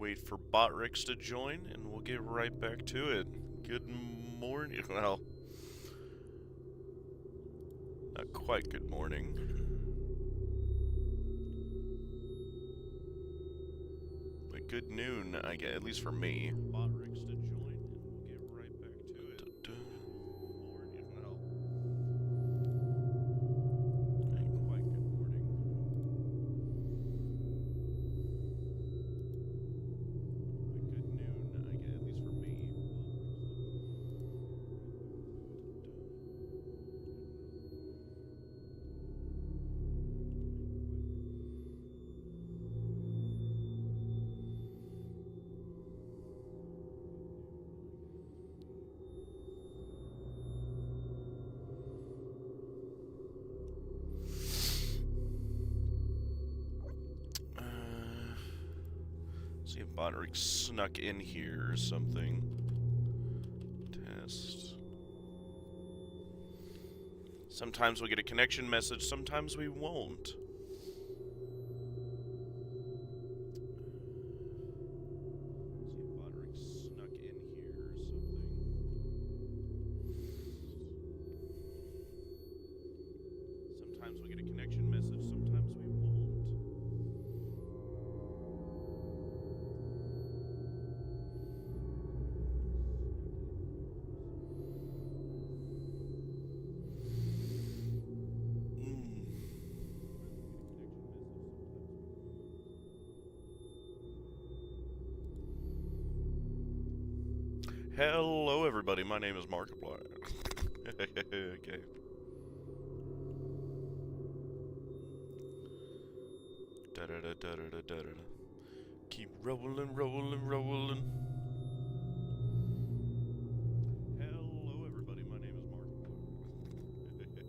wait for Botrix to join, and we'll get right back to it. Good morning. Well, not quite good morning. But good noon, I guess, at least for me. Botrix to join, and we'll get right back to it. Good morning. Well, not quite good morning. But good noon, I guess, at least for me. See if Botrix snuck in here or something. Test. Sometimes we'll get a connection message, sometimes we won't. See if Botrix snuck in here or something. Sometimes we get a connection message, sometimes we won't. Hello, everybody. My name is Markiplier. Okay. Da da da da da da da. Keep rolling, rolling, rolling. Hello, everybody. My name is Markiplier. Okay.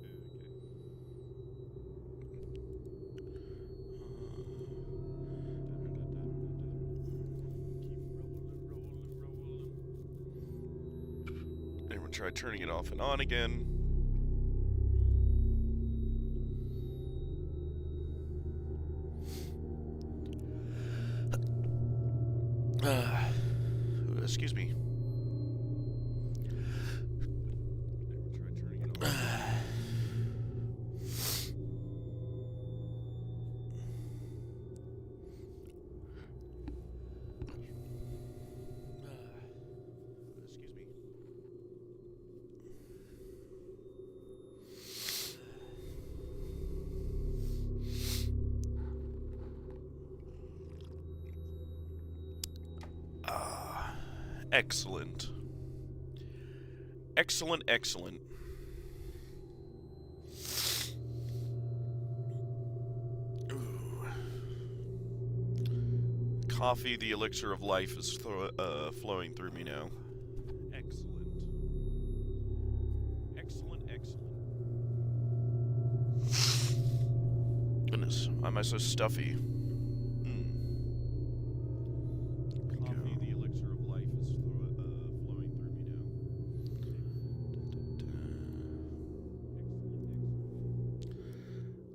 Everyone try turning it off and on again. Excuse me. Everyone try turning it off. Excuse me. Excellent. Excellent, excellent. Ooh. Coffee, the elixir of life, is flowing through me now. Excellent. Excellent, excellent. Goodness, why am I so stuffy? Coffee, the elixir of life, is flowing through me now.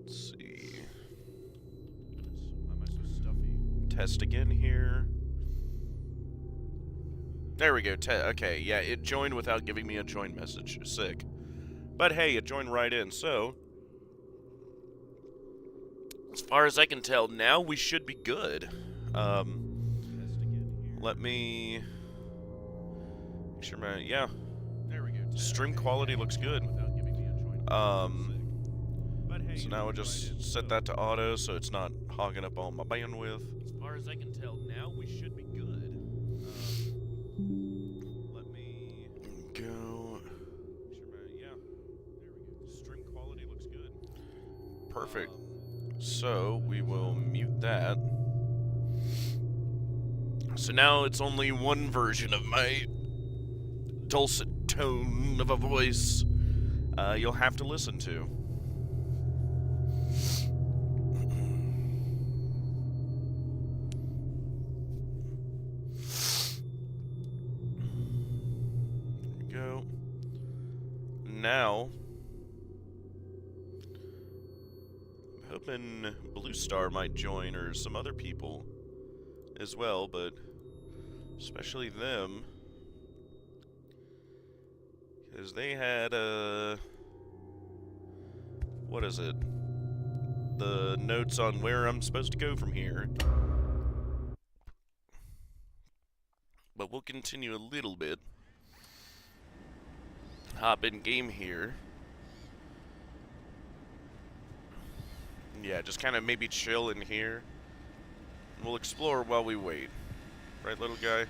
Let's see. Why am I so stuffy? Test again here. There we go. Okay, yeah, it joined without giving me a join message. Sick. But hey, it joined right in, so as far as I can tell, now we should be good. Let me make sure my, yeah. There we go. Stream quality looks good. So now we'll just set that to auto so it's not hogging up all my bandwidth. As far as I can tell, now we should be good. Let me go. Make sure my, yeah. There we go. Stream quality looks good. Perfect. So we will mute that. So now it's only one version of my dulcet tone of a voice you'll have to listen to. There we go. Now, I'm hoping Blue Star might join, or some other people as well, but Especially them. Because they had, what is it? The notes on where I'm supposed to go from here. But we'll continue a little bit. Hop in game here. Yeah, just kind of maybe chill in here. We'll explore while we wait. Right, little guy?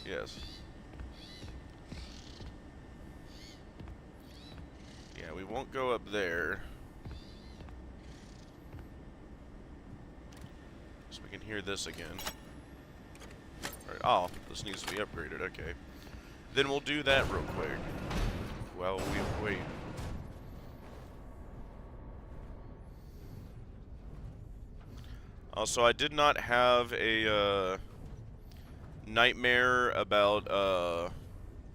Yes. Yeah, we won't go up there. So we can hear this again. Alright, oh, this needs to be upgraded, okay. Then we'll do that real quick. While we wait. Also, I did not have a, nightmare about,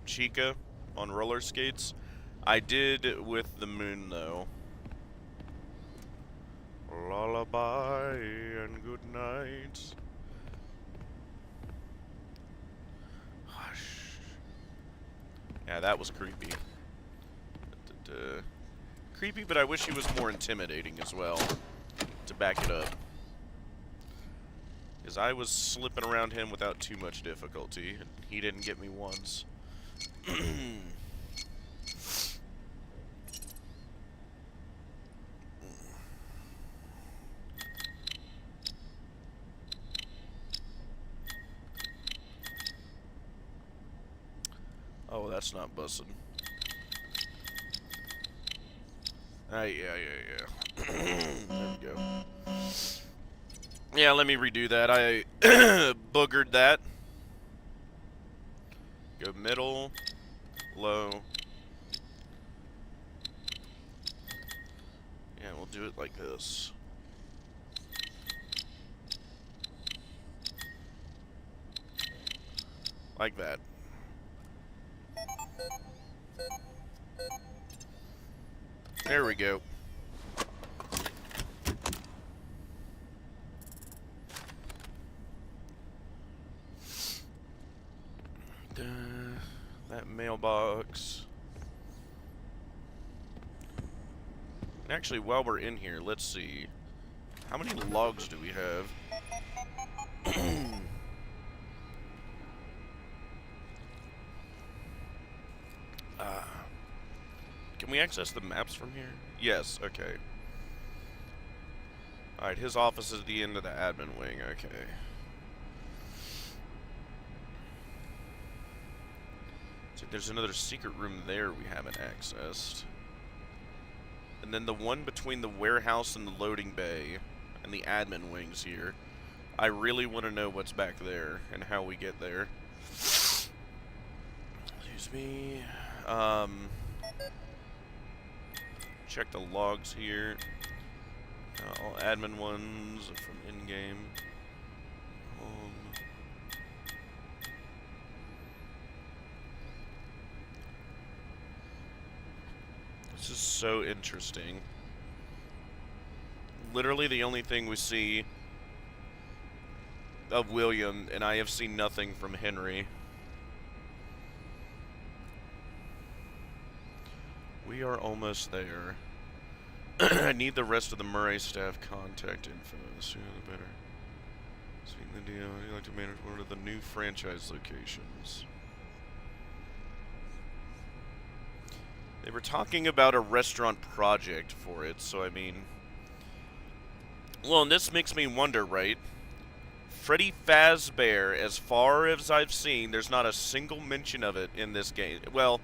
Chica on roller skates. I did with the moon, though. Lullaby and good night. Hush. Yeah, that was creepy. Creepy, but I wish he was more intimidating as well, to back it up. Because I was slipping around him without too much difficulty. He didn't get me once. Oh, that's not bussin'. Yeah. There we go. Yeah, let me redo that. I boogered that. Go middle, low. Yeah, we'll do it like this. Like that. There we go. That mailbox. And actually, while we're in here, let's see. How many logs do we have? Can we access the maps from here? Yes, okay. Alright, his office is at the end of the admin wing, okay. So there's another secret room there we haven't accessed. And then the one between the warehouse and the loading bay and the admin wings here. I really want to know what's back there and how we get there. Excuse me. Check the logs here. All admin ones from in-game. This is so interesting. Literally the only thing we see of William, and I have seen nothing from Henry. We are almost there. I need the rest of the Murray staff contact info. The sooner the better. Speaking of the deal, I'd like to manage one of the new franchise locations. They were talking about a restaurant project for it, so I mean... Well, and this makes me wonder, right? Freddy Fazbear, as far as I've seen, there's not a single mention of it in this game. Well,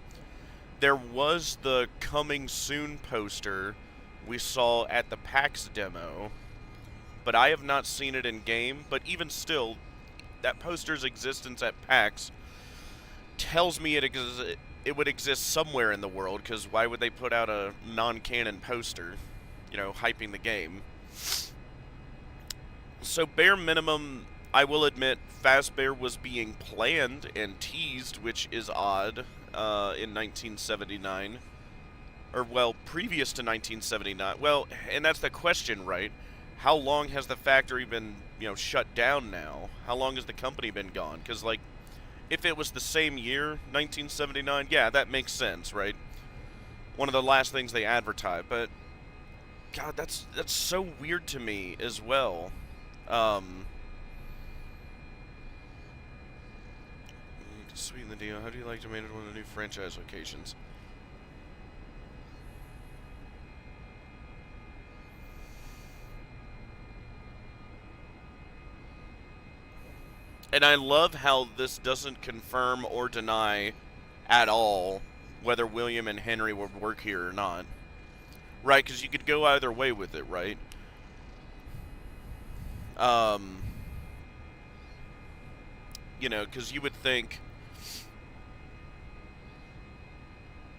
there was the coming soon poster we saw at the PAX demo, but I have not seen it in game. But even still, that poster's existence at PAX tells me it would exist somewhere in the world, because why would they put out a non-canon poster, you know, hyping the game? So bare minimum, I will admit, Fazbear was being planned and teased, which is odd, in 1979. Or, well, previous to 1979. Well, and that's the question, right? how long has the factory been, shut down now? How long has the company been gone? Because, like, if it was the same year, 1979, yeah, that makes sense, right? One of the last things they advertised, but God, that's so weird to me as well. Um, Sweeten the deal. How do you like to manage one of the new franchise locations? And I love how this doesn't confirm or deny at all whether William and Henry would work here or not. Right, because you could go either way with it, right? Um, because you would think,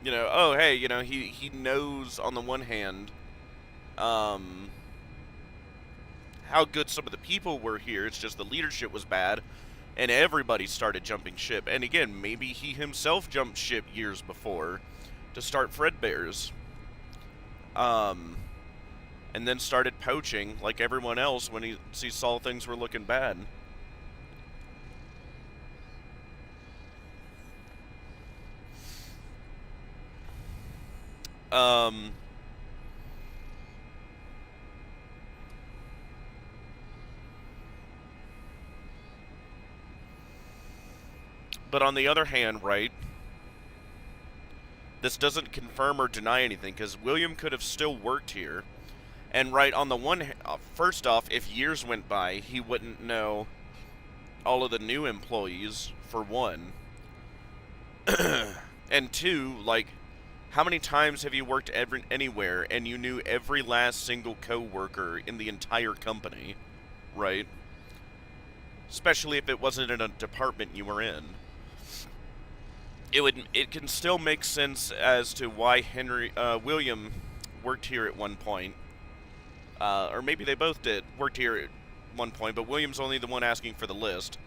oh, hey, he knows on the one hand, um, how good some of the people were here. It's just the leadership was bad, and everybody started jumping ship. And again, maybe he himself jumped ship years before to start Fredbear's. And then started poaching like everyone else when he saw things were looking bad. But on the other hand, right, this doesn't confirm or deny anything, because William could have still worked here. And right, on the one hand, first off, if years went by, he wouldn't know all of the new employees, for one. And two, like, how many times have you worked anywhere and you knew every last single co-worker in the entire company, right? Especially if it wasn't in a department you were in. It can still make sense as to why William worked here at one point. Or maybe they both worked here at one point, but William's only the one asking for the list.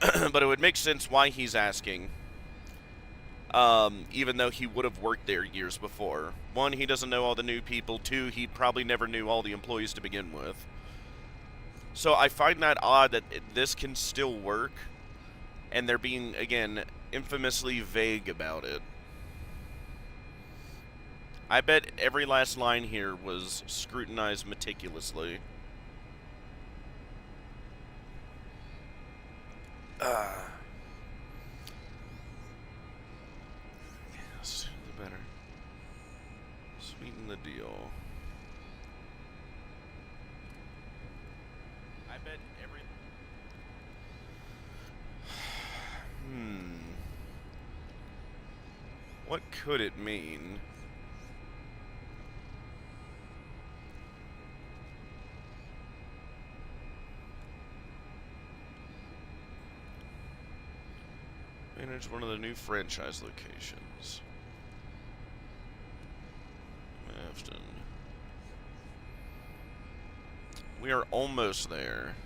But it would make sense why he's asking. Even though he would have worked there years before. One, he doesn't know all the new people. Two, he probably never knew all the employees to begin with. So I find that odd that this can still work, and they're being, again, infamously vague about it. I bet every last line here was scrutinized meticulously. The better. Sweeten the deal. I bet every... What could it mean? Manage one of the new franchise locations. Afton. We are almost there.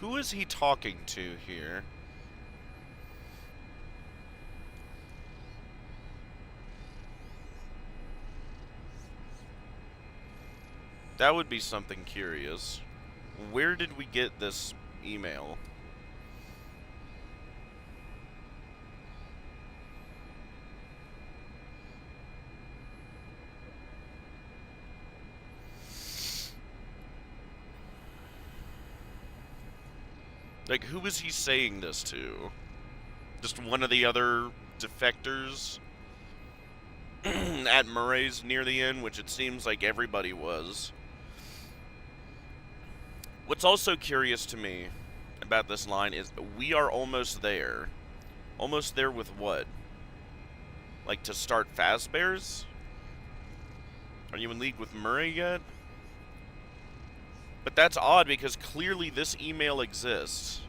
Who is he talking to here? That would be something curious. Where did we get this email? Like, who is he saying this to? Just one of the other defectors at Murray's near the end, which it seems like everybody was. What's also curious to me about this line is we are almost there. Almost there with what? Like to start Fazbear's? Are you in league with Murray yet? But that's odd because clearly this email exists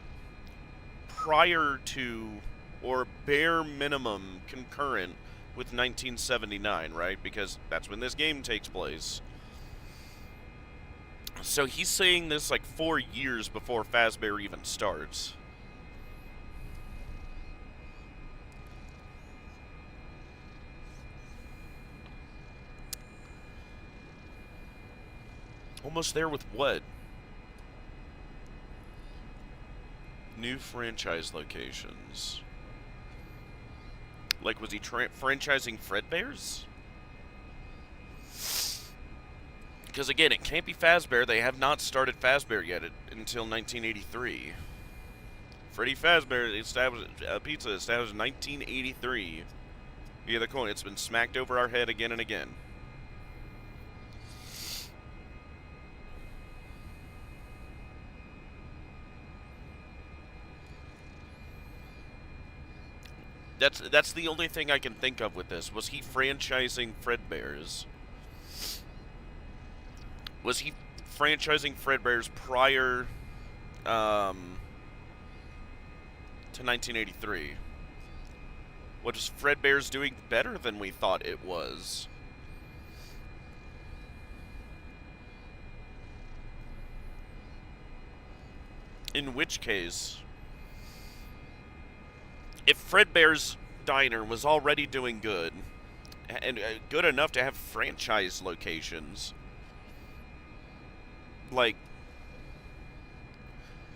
prior to, or bare minimum concurrent with 1979, right? Because that's when this game takes place. So he's saying this like 4 years before Fazbear even starts. Almost there with what? New franchise locations. Like, was he franchising Fredbear's? Because again, it can't be Fazbear. They have not started Fazbear yet until 1983. Freddy Fazbear established Pizza established in 1983 via the coin. It's been smacked over our head again and again. That's the only thing I can think of with this. Was he franchising Fredbear's? Was he franchising Fredbear's prior to 1983? Was Fredbear's doing better than we thought it was? In which case, if Fredbear's Diner was already doing good, and good enough to have franchise locations, like,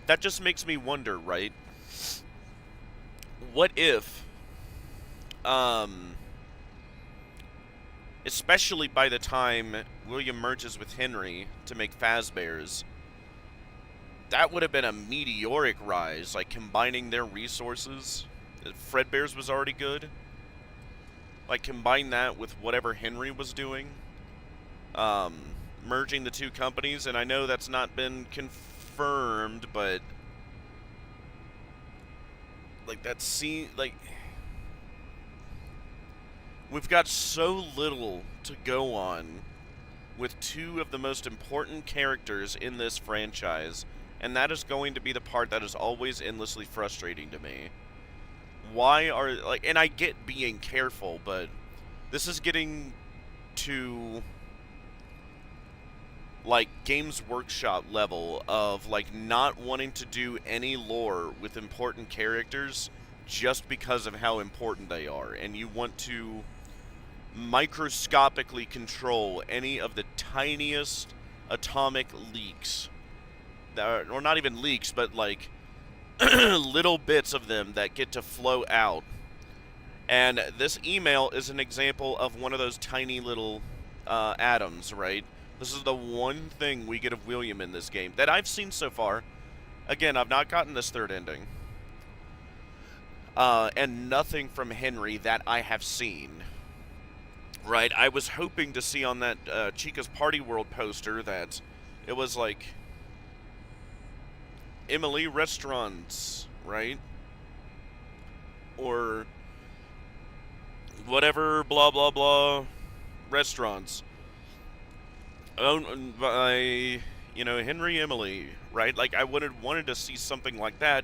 that just makes me wonder, right? What if, especially by the time William merges with Henry to make Fazbear's, that would have been a meteoric rise, like combining their resources. Fredbear's was already good. Like, combine that with whatever Henry was doing. Merging the two companies, and I know that's not been confirmed, but like we've got so little to go on with two of the most important characters in this franchise, and that is going to be the part that is always endlessly frustrating to me. Why are, like, and I get being careful, but this is getting to, like, Games Workshop level of, like, not wanting to do any lore with important characters just because of how important they are, and you want to microscopically control any of the tiniest atomic leaks, or not even leaks, but, like, little bits of them that get to flow out. And this email is an example of one of those tiny little atoms, right? This is the one thing we get of William in this game that I've seen so far. Again, I've not gotten this third ending. And nothing from Henry that I have seen. Right? I was hoping to see on that Chica's Party World poster that it was like Emily Restaurants, right? Or whatever, blah, blah, blah, restaurants. Owned by, Henry Emily, right? Like, I wanted to see something like that,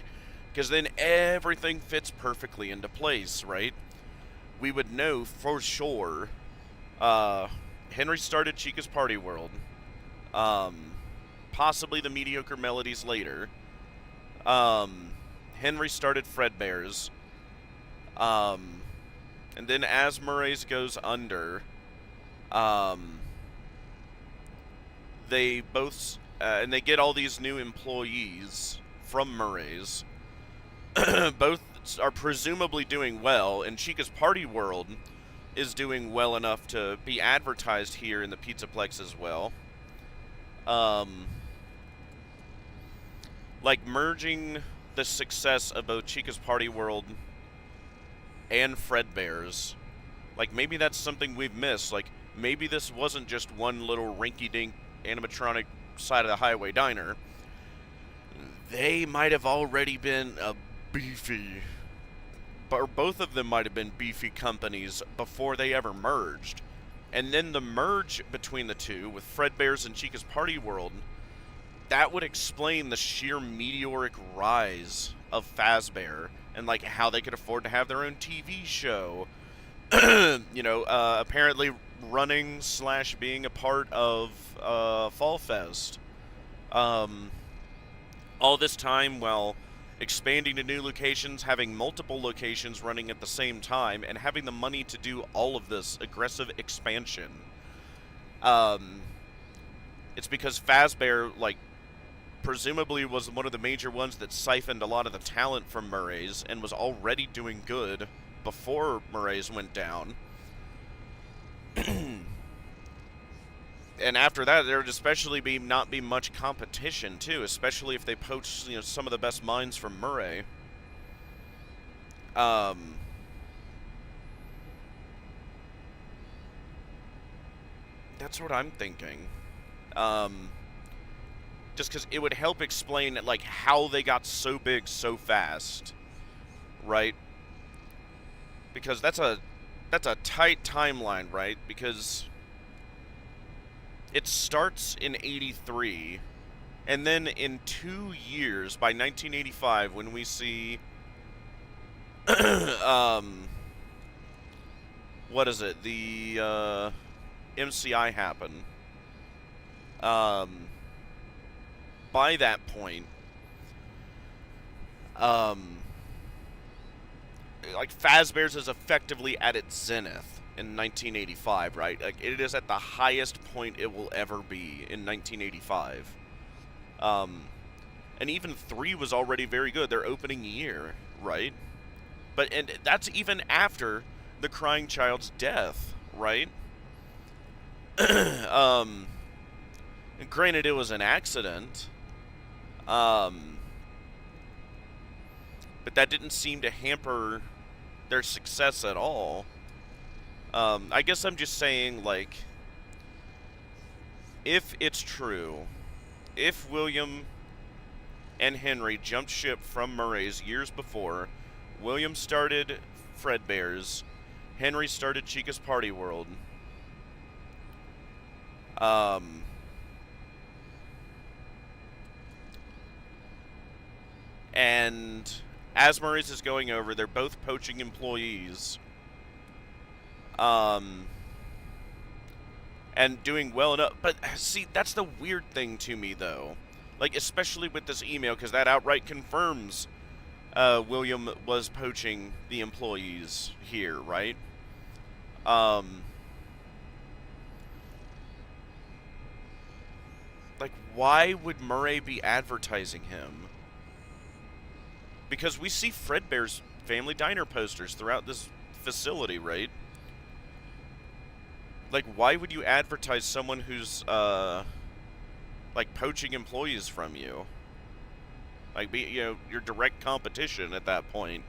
because then everything fits perfectly into place, right? We would know for sure, Henry started Chica's Party World, possibly the Mediocre Melodies later. Henry started Fredbear's, and then as Murray's goes under, they both, and they get all these new employees from Murray's. Both are presumably doing well, and Chica's Party World is doing well enough to be advertised here in the Pizzaplex as well. Like, merging the success of both Chica's Party World and Fredbear's, like, maybe that's something we've missed. Like, maybe this wasn't just one little rinky-dink animatronic side of the highway diner. They might have already been a beefy, or both of them might have been beefy companies before they ever merged. And then the merge between the two with Fredbear's and Chica's Party World, that would explain the sheer meteoric rise of Fazbear and, like, how they could afford to have their own TV show. Apparently running / being a part of Fall Fest. All this time while expanding to new locations, having multiple locations running at the same time, and having the money to do all of this aggressive expansion. It's because Fazbear, like, presumably was one of the major ones that siphoned a lot of the talent from Murray's and was already doing good before Murray's went down. And after that, there would especially not be much competition too, especially if they poach, some of the best minds from Murray. Um, that's what I'm thinking. Just because it would help explain like how they got so big so fast, right? Because that's a tight timeline, right? Because it starts in '83, and then in 2 years, by 1985, when we see, what is it? The MCI happen. By that point, like Fazbear's is effectively at its zenith in 1985, right? Like it is at the highest point it will ever be in 1985. And even 3 was already very good. Their opening year, right? And that's even after the crying child's death, right? And granted, it was an accident. But that didn't seem to hamper their success at all. I guess I'm just saying, like, if it's true, if William and Henry jumped ship from Murray's years before, William started Fredbear's, Henry started Chica's Party World. And as Murray's is going over, they're both poaching employees. And doing well enough. But see, that's the weird thing to me, though. Like, especially with this email, because that outright confirms William was poaching the employees here, right? Like, why would Murray be advertising him? Because we see Fredbear's Family Diner posters throughout this facility, right? Like, why would you advertise someone who's, like, poaching employees from you? Like, your direct competition at that point.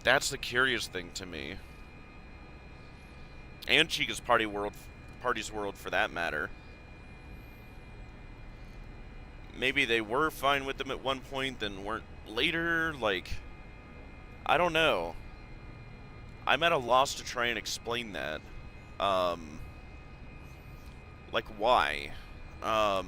That's the curious thing to me. And Chica's Party's World for that matter. Maybe they were fine with them at one point, then weren't later. Like, I don't know. I'm at a loss to try and explain that. Like, why? Huh.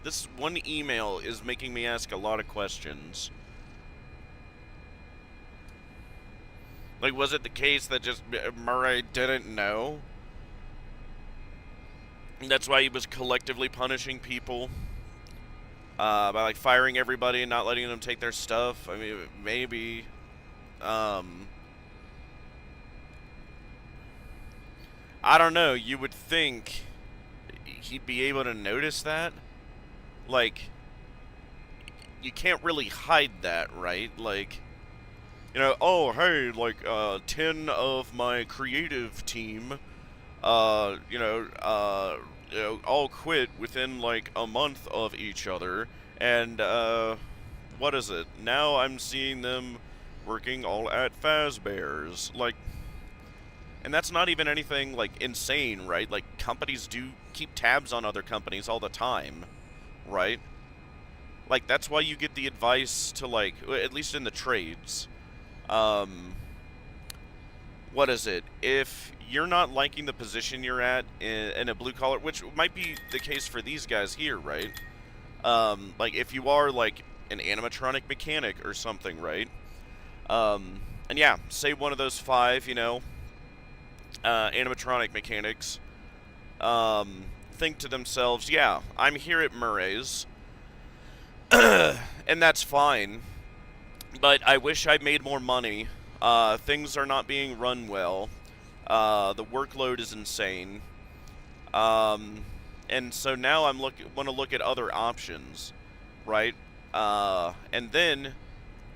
This one email is making me ask a lot of questions. Like, was it the case that just Murray didn't know? And that's why he was collectively punishing people? By, like, firing everybody and not letting them take their stuff? I mean, maybe. I don't know. You would think he'd be able to notice that. Like, you can't really hide that, right? Like, oh, hey, like, 10 of my creative team, all quit within, like, a month of each other, and, what is it? Now I'm seeing them working all at Fazbear's. Like, and that's not even anything, like, insane, right? Like, companies do keep tabs on other companies all the time, right? Like, that's why you get the advice to, like, at least in the trades. Um, what is it? If you're not liking the position you're at in a blue collar, which might be the case for these guys here, right? Like, if you are, like, an animatronic mechanic or something, right? And yeah, say one of those 5, animatronic mechanics, think to themselves, yeah, I'm here at Murray's, and that's fine, but I wish I made more money. Things are not being run well. The workload is insane. And so now want to look at other options, right? And then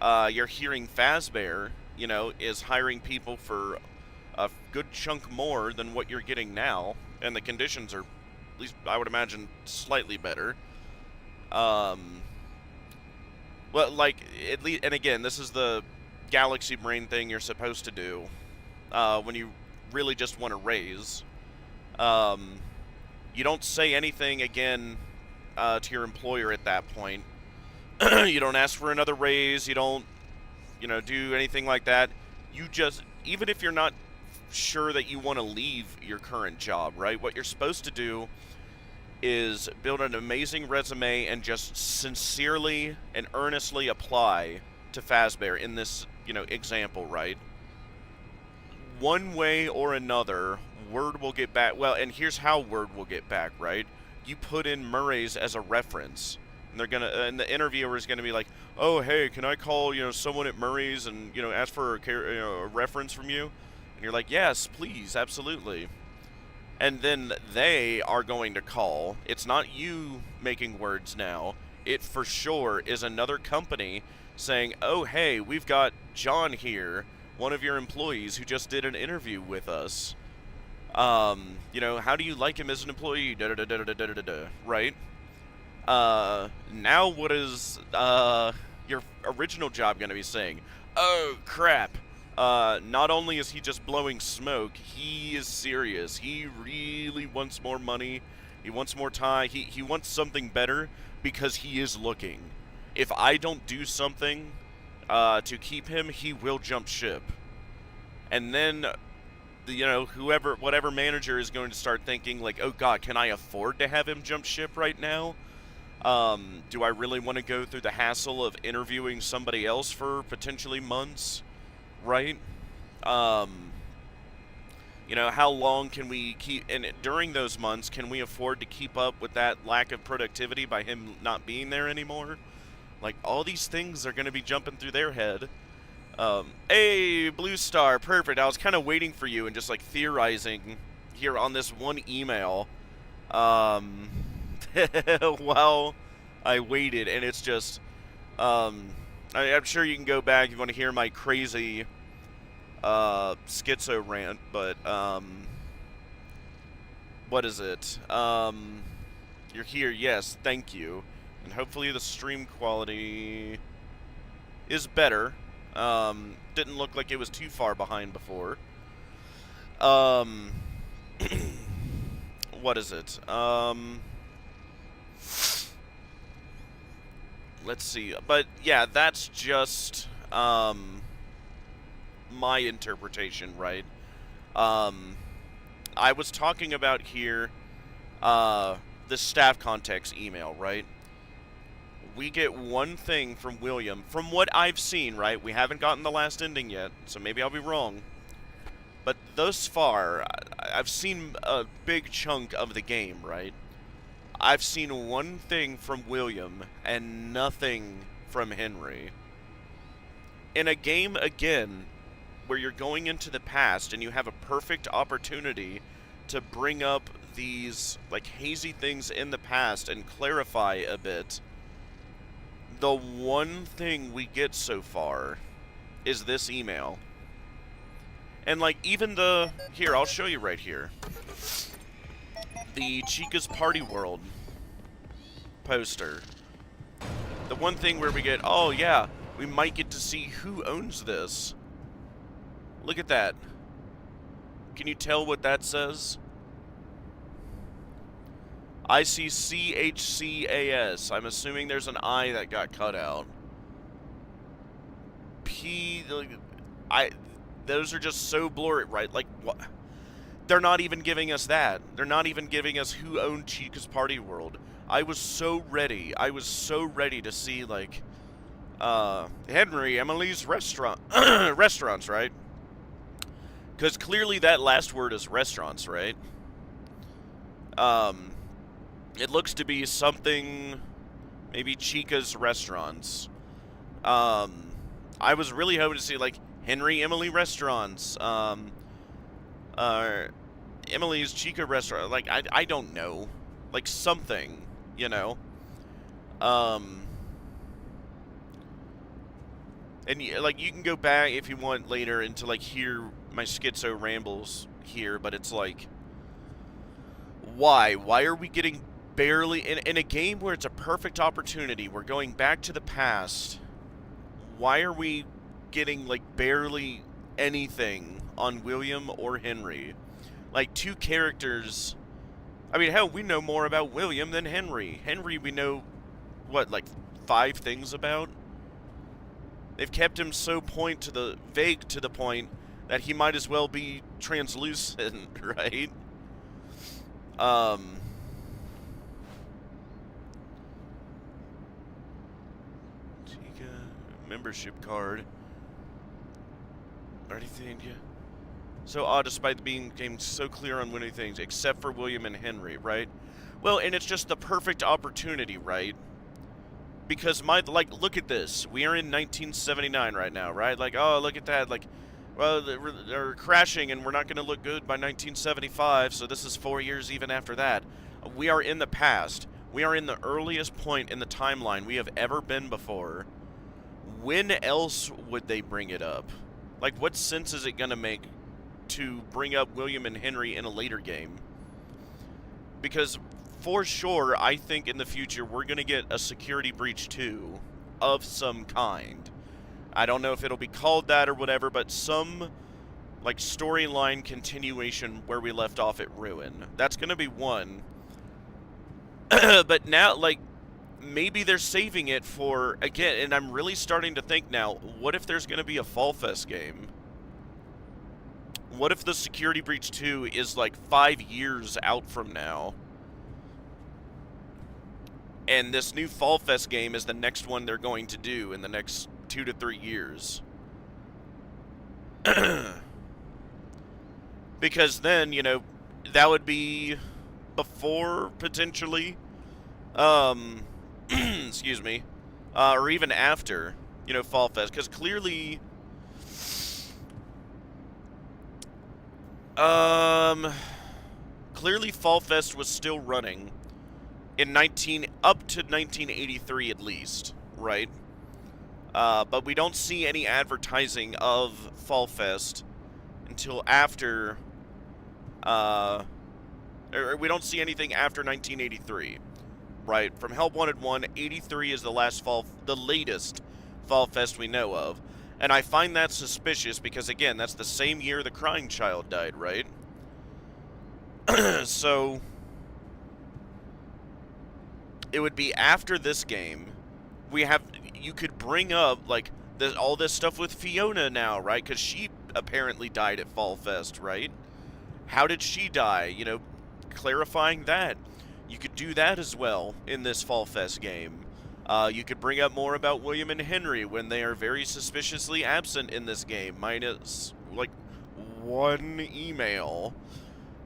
you're hearing Fazbear, is hiring people for a good chunk more than what you're getting now, and the conditions are, at least I would imagine, slightly better. Well, like, at least, and again, this is the galaxy brain thing you're supposed to do when you really just want to raise. You don't say anything again to your employer at that point. You don't ask for another raise. You don't, do anything like that. You just, even if you're not sure that you want to leave your current job, right? What you're supposed to do is build an amazing resume and just sincerely and earnestly apply to Fazbear in this, example, right? One way or another, word will get back. Well, and here's how word will get back, right? You put in Murray's as a reference, and and the interviewer is gonna be like, "Oh, hey, can I call, someone at Murray's and, ask for a reference from you?" And you're like, "Yes, please, absolutely." And then they are going to call. It's not you making words now. It for sure is another company saying, "Oh, hey, we've got John here, one of your employees who just did an interview with us. How do you like him as an employee? Da da da da da da da da. Right? Now what is your original job going to be saying? Oh, crap. Not only is he just blowing smoke, he is serious. He really wants more money. He wants more time. He wants something better because he is looking. If I don't do something to keep him, he will jump ship." And then, whatever manager is going to start thinking, like, "Oh, God, can I afford to have him jump ship right now? Do I really want to go through the hassle of interviewing somebody else for potentially months?" Right? How long can we keep, and during those months, can we afford to keep up with that lack of productivity by him not being there anymore? Like, all these things are going to be jumping through their head. Hey, Blue Star, perfect. I was kind of waiting for you and just, like, theorizing here on this one email, while I waited, and it's just, I'm sure you can go back if you want to hear my crazy schizo rant, but what is it? You're here, yes, thank you. And hopefully the stream quality is better. Didn't look like it was too far behind before. What is it? Let's see. But yeah, that's just my interpretation, right? I was talking about here the staff context email, right? We get one thing from William, from what I've seen, right? We haven't gotten the last ending yet, so maybe I'll be wrong. But thus far, I've seen a big chunk of the game, right? I've seen one thing from William and nothing from Henry. In a game, again, where you're going into the past and you have a perfect opportunity to bring up these, like, hazy things in the past and clarify a bit, the one thing we get so far is this email. And, like, even here, I'll show you right here. The Chica's Party World poster. The one thing where we get, oh yeah, we might get to see who owns this. Look at that. Can you tell what that says? I see CHCAS. I'm assuming there's an I that got cut out. P... Those are just so blurry, right? Like, what? They're not even giving us that. They're not even giving us who owned Chica's Party World. I was so ready. I was so ready to see, like, Henry, Emily's restaurant, restaurants, right? Because clearly that last word is restaurants, right? It looks to be something, maybe Chica's restaurants. I was really hoping to see, like, Henry, Emily restaurants, Emily's Chica restaurant, like, I don't know. Like, something, you know? And, like, you can go back, if you want, later into, like, hear my schizo rambles here, but it's like, why? Why are we getting barely... In a game where it's a perfect opportunity, we're going back to the past, why are we getting, like, barely anything on William or Henry? Like, two characters... I mean, hell, we know more about William than Henry. Henry, we know, what, like, 5 things about? They've kept him so vague to the point that he might as well be translucent, right? Chica membership card. Or anything, yeah. So odd, despite being so clear on many things, except for William and Henry, right? Well, and it's just the perfect opportunity, right? Because look at this. We are in 1979 right now, right? Like, oh, look at that. Like, well, they're crashing, and we're not going to look good by 1975, so this is 4 years even after that. We are in the past. We are in the earliest point in the timeline we have ever been before. When else would they bring it up? Like, what sense is it going to make to bring up William and Henry in a later game? Because, for sure, I think in the future we're going to get a Security Breach 2 of some kind. I don't know if it'll be called that or whatever, but some, like, storyline continuation where we left off at Ruin. That's going to be one. But now, like, maybe they're saving it for, again, and I'm really starting to think now, what if there's going to be a Fall Fest game? What if the Security Breach 2 is, like, 5 years out from now? And this new Fall Fest game is the next one they're going to do in the next 2 to 3 years. Because then, you know, that would be before, potentially, excuse me, or even after, you know, Fall Fest. Because clearly, clearly Fall Fest was still running in up to 1983 at least, right? But we don't see any advertising of Fall Fest until after, or we don't see anything after 1983, right? From Help Wanted 1, 83 is the latest Fall Fest we know of. And I find that suspicious because, again, that's the same year the crying child died, right? So, it would be after this game. You could bring up, like, all this stuff with Fiona now, right? Because she apparently died at Fall Fest, right? How did she die? You know, clarifying that. You could do that as well in this Fall Fest game. You could bring up more about William and Henry when they are very suspiciously absent in this game, minus, like, 1 email,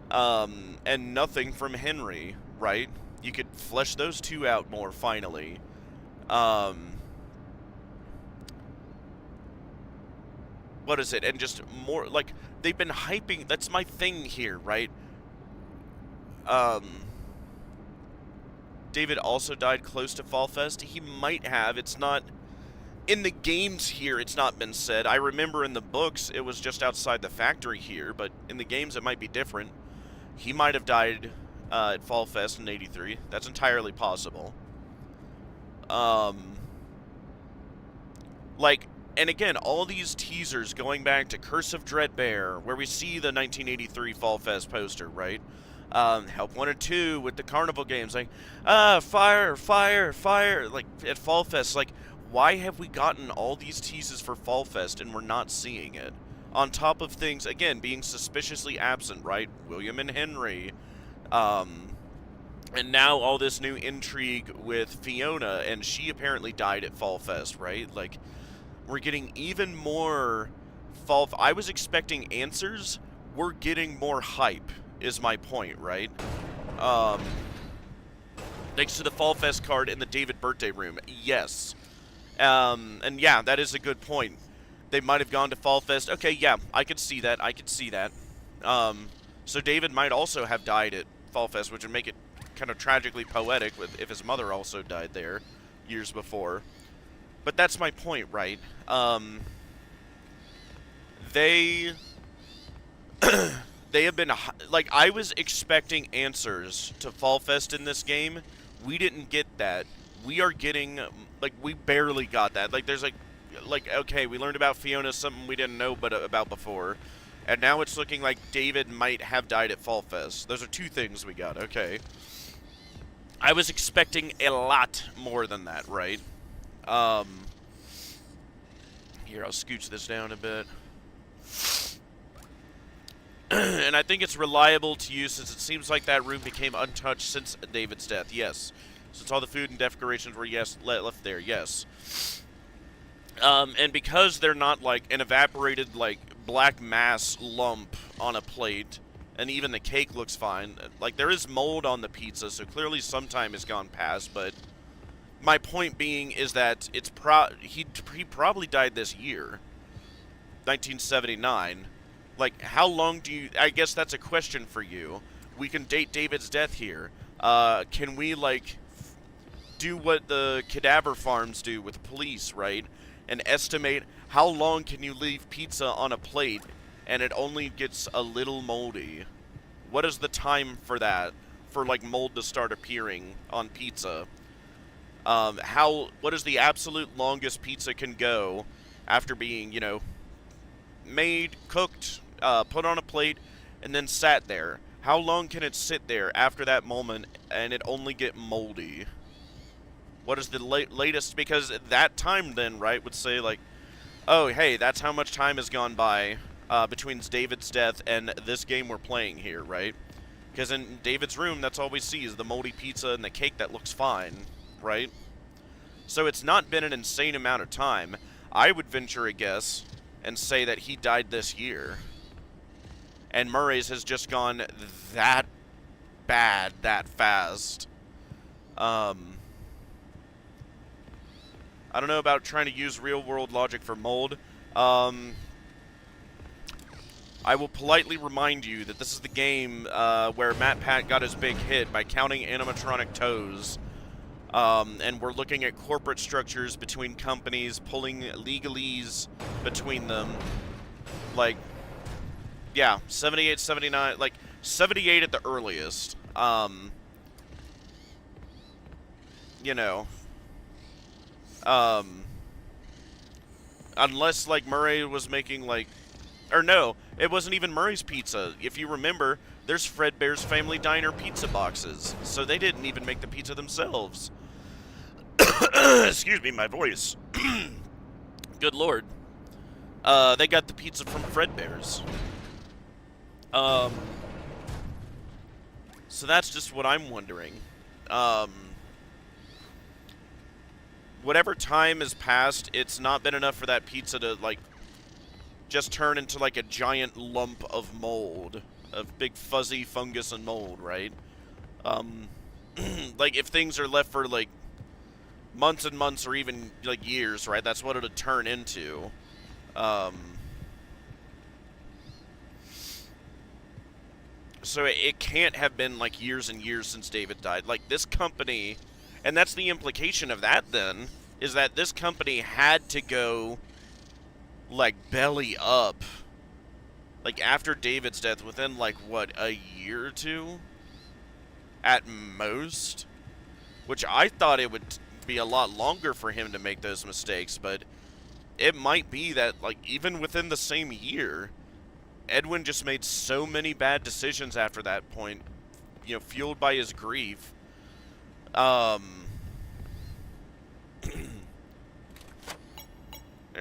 and nothing from Henry, right? You could flesh those two out more, finally. What is it? And just more, like, they've been hyping, that's my thing here, right? David also died close to Fall Fest. He might have. It's not, in the games here, it's not been said. I remember in the books, it was just outside the factory here, but in the games, it might be different. He might have died at Fall Fest in 83. That's entirely possible. Like, and again, all these teasers going back to Curse of Dreadbear, where we see the 1983 Fall Fest poster, right? Help 1 and 2 with the carnival games, like, fire, fire, fire, like, at Fall Fest, like, why have we gotten all these teases for Fall Fest and we're not seeing it? On top of things, again, being suspiciously absent, right? William and Henry, and now all this new intrigue with Fiona, and she apparently died at Fall Fest, right? Like, we're getting even more I was expecting answers. We're getting more hype, is my point, right? Thanks to the Fall Fest card in the David birthday room. Yes. And yeah, that is a good point. They might have gone to Fall Fest. Okay, yeah, I could see that. I could see that. So David might also have died at Fall Fest, which would make it kind of tragically poetic if his mother also died there years before. But that's my point, right? They have been, like, I was expecting answers to Fall Fest in this game. We didn't get that. We are getting, like, we barely got that. Like, there's, like, okay, we learned about Fiona, something we didn't know about before. And now it's looking like David might have died at Fall Fest. Those are 2 things we got, okay. I was expecting a lot more than that, right? Here, I'll scooch this down a bit. And I think it's reliable to use since it seems like that room became untouched since David's death. Yes. Since all the food and decorations were, yes, left there. Yes. And because they're not like an evaporated, like, black mass lump on a plate, and even the cake looks fine, like, there is mold on the pizza, so clearly some time has gone past, but my point being is that it's he probably died this year. 1979. Like, how long do you... I guess that's a question for you. We can date David's death here. Can we, like, do what the cadaver farms do with police, right? And estimate how long can you leave pizza on a plate and it only gets a little moldy? What is the time for that? For, like, mold to start appearing on pizza? What is the absolute longest pizza can go after being, you know, made, cooked, put on a plate, and then sat there? How long can it sit there after that moment and it only get moldy? What is the latest? Because that time then, right, would say, like, oh, hey, that's how much time has gone by between David's death and this game we're playing here, right? Because in David's room, that's all we see is the moldy pizza and the cake that looks fine, right? So it's not been an insane amount of time. I would venture a guess and say that he died this year. And Murray's has just gone that bad, that fast. I don't know about trying to use real-world logic for mold. I will politely remind you that this is the game where Matt Pat got his big hit by counting animatronic toes. And we're looking at corporate structures between companies, pulling legalese between them. Like, yeah, 78, 79, like, 78 at the earliest. You know. Unless, like, Murray was making, like... Or no, it wasn't even Murray's pizza. If you remember, there's Fredbear's Family Diner pizza boxes. So they didn't even make the pizza themselves. Excuse me, my voice. Good lord. They got the pizza from Fredbear's. So that's just what I'm wondering. Whatever time has passed, it's not been enough for that pizza to, like, just turn into, like, a giant lump of mold. Of big fuzzy fungus and mold, right? Like, if things are left for, like, months and months or even, like, years, right? That's what it'll turn into. So it can't have been, like, years and years since David died. Like, this company... And that's the implication of that, then, is that this company had to go, like, belly up, like, after David's death, within, like, what, a year or two? At most? Which I thought it would be a lot longer for him to make those mistakes, but it might be that, like, even within the same year, Edwin just made so many bad decisions after that point fueled by his grief. There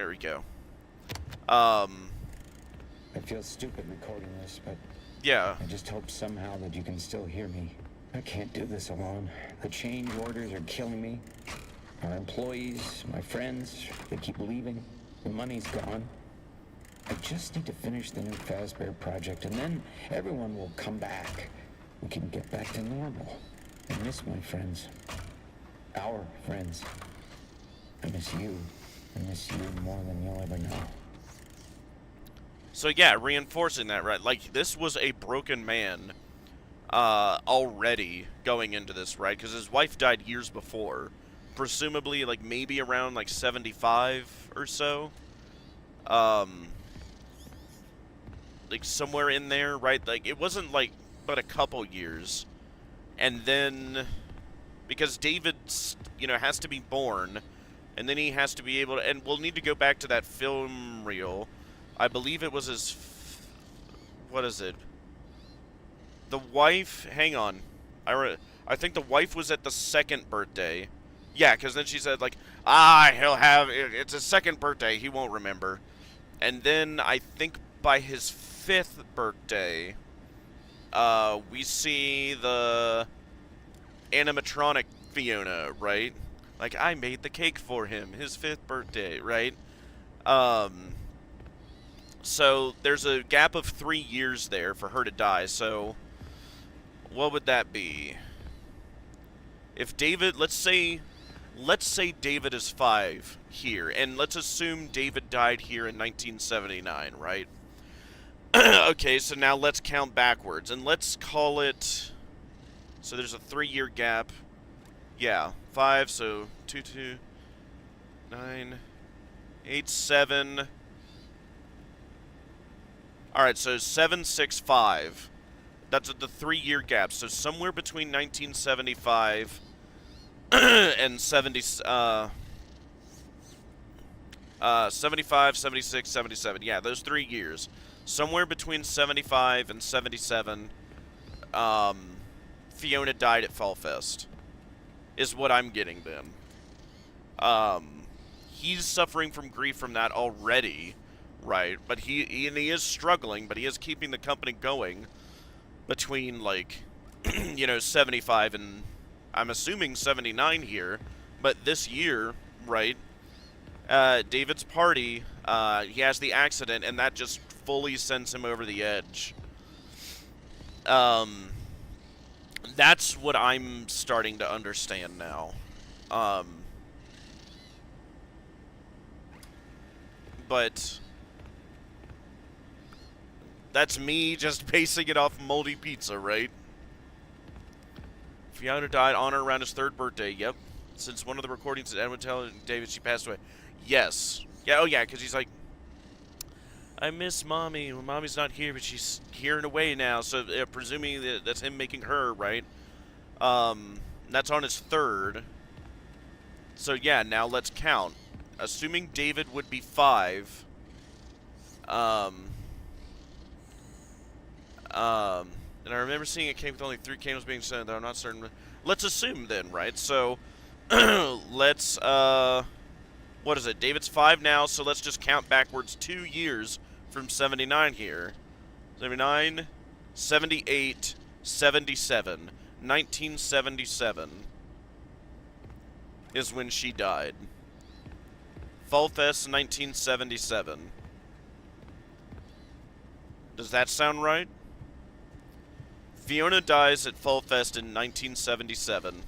we go. I feel stupid recording this, but yeah. I just hope somehow that you can still hear me. I can't do this alone. The change orders are killing me. Our employees, my friends, they keep leaving. The money's gone. I just need to finish the new Fazbear project, and then everyone will come back. We can get back to normal. I miss my friends. Our friends. I miss you. I miss you more than you'll ever know. So yeah, reinforcing that, right? Like, this was a broken man already going into this, right? Because his wife died years before. Presumably, like, maybe around, like, 75 or so. Like, somewhere in there, right? Like, it wasn't, like, but a couple years. And then, because David, has to be born, and then he has to be able to, and we'll need to go back to that film reel. I believe it was his, what is it? The wife, hang on. I think the wife was at the second birthday. Yeah, because then she said, like, he'll have, it's his second birthday, he won't remember. And then I think by his 5th birthday, we see the animatronic Fiona, right? Like, I made the cake for him, his 5th birthday, right? So there's a gap of 3 years there for her to die, so what would that be? If David, let's say David is 5 here, and let's assume David died here in 1979, right? Okay, so now let's count backwards, and let's call it, so there's a 3-year gap. Yeah, 5, so 2, 2, 9, 8, 7. Alright, so 7, 6, 5. That's the 3-year gap, so somewhere between 1975 and 75, 76, 77. Yeah, those 3 years. Somewhere between 75 and 77, Fiona died at Fall Fest, is what I'm getting then. He's suffering from grief from that already, right? But he is struggling, but he is keeping the company going between, like, 75 and, I'm assuming 79 here, but this year, right, David's party, he has the accident, and that just fully sends him over the edge. That's what I'm starting to understand now. But that's me just basing it off moldy pizza, right? Fiona died on or around his 3rd birthday. Yep. Since one of the recordings that Edwin telling David she passed away. Yes. Yeah. Oh yeah. Because he's like, I miss mommy. Well, mommy's not here, but she's here and away now. So presuming that's him making her, right? That's on his 3rd. So yeah. Now let's count. Assuming David would be 5. And I remember seeing a cake with only 3 candles being sent, though I'm not certain. Let's assume then, right? So, let's, what is it? David's 5 now, so let's just count backwards 2 years from 79 here. 79, 78, 77. 1977 is when she died. Fall Fest, 1977. Does that sound right? Fiona dies at Fall Fest in 1977.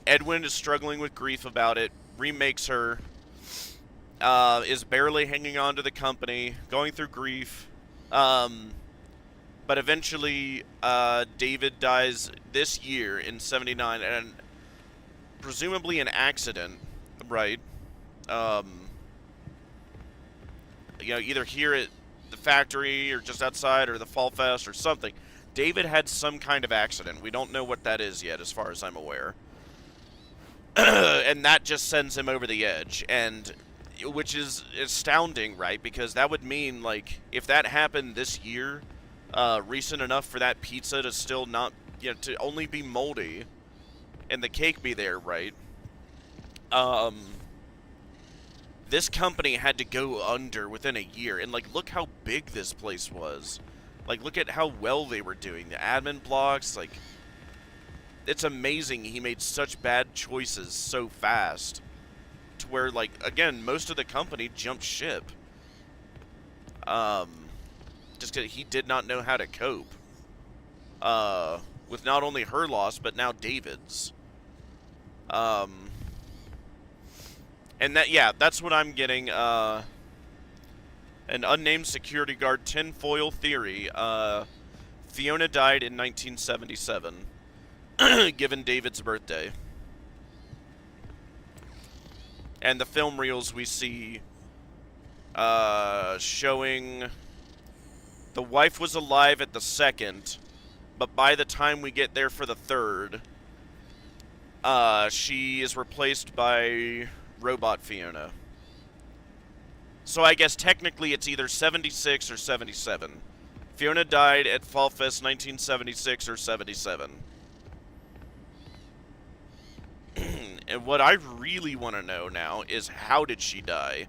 Edwin is struggling with grief about it, remakes her, is barely hanging on to the company, going through grief. But eventually, David dies this year in 79, and presumably an accident, right? Either here at the factory or just outside or the Fall Fest or something. David had some kind of accident. We don't know what that is yet, as far as I'm aware. And that just sends him over the edge, and which is astounding, right? Because that would mean, like, if that happened this year, recent enough for that pizza to still not, to only be moldy, and the cake be there, right? Um, this company had to go under within a year, and like, look how big this place was. Like, look at how well they were doing. The admin blocks, like, it's amazing he made such bad choices so fast, to where, like, again, most of the company jumped ship. Just because he did not know how to cope. With not only her loss, but now David's. And that, yeah, that's what I'm getting. An unnamed security guard tinfoil theory. Fiona died in 1977, given David's birthday. And the film reels we see showing the wife was alive at the second, but by the time we get there for the third, she is replaced by Robot Fiona. So I guess technically it's either 76 or 77. Fiona died at Fall Fest 1976 or 77. And what I really want to know now is, how did she die?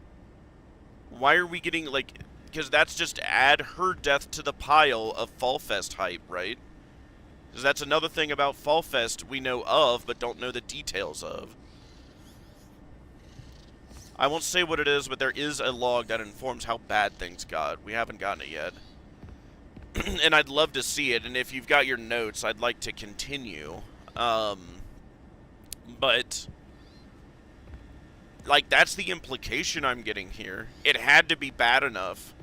Why are we getting, like, because that's just add her death to the pile of Fall Fest hype, right? Because that's another thing about Fall Fest we know of, but don't know the details of. I won't say what it is, but there is a log that informs how bad things got. We haven't gotten it yet. And I'd love to see it, and if you've got your notes, I'd like to continue. But, like, that's the implication I'm getting here. It had to be bad enough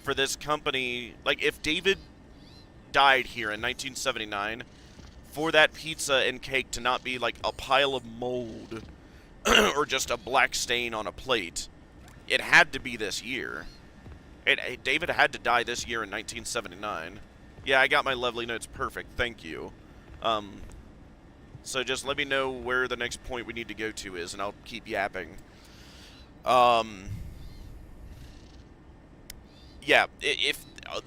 for this company. Like, if David died here in 1979, for that pizza and cake to not be, like, a pile of mold or just a black stain on a plate, it had to be this year. David had to die this year in 1979. Yeah, I got my lovely notes perfect. Thank you. So just let me know where the next point we need to go to is, and I'll keep yapping. Yeah, if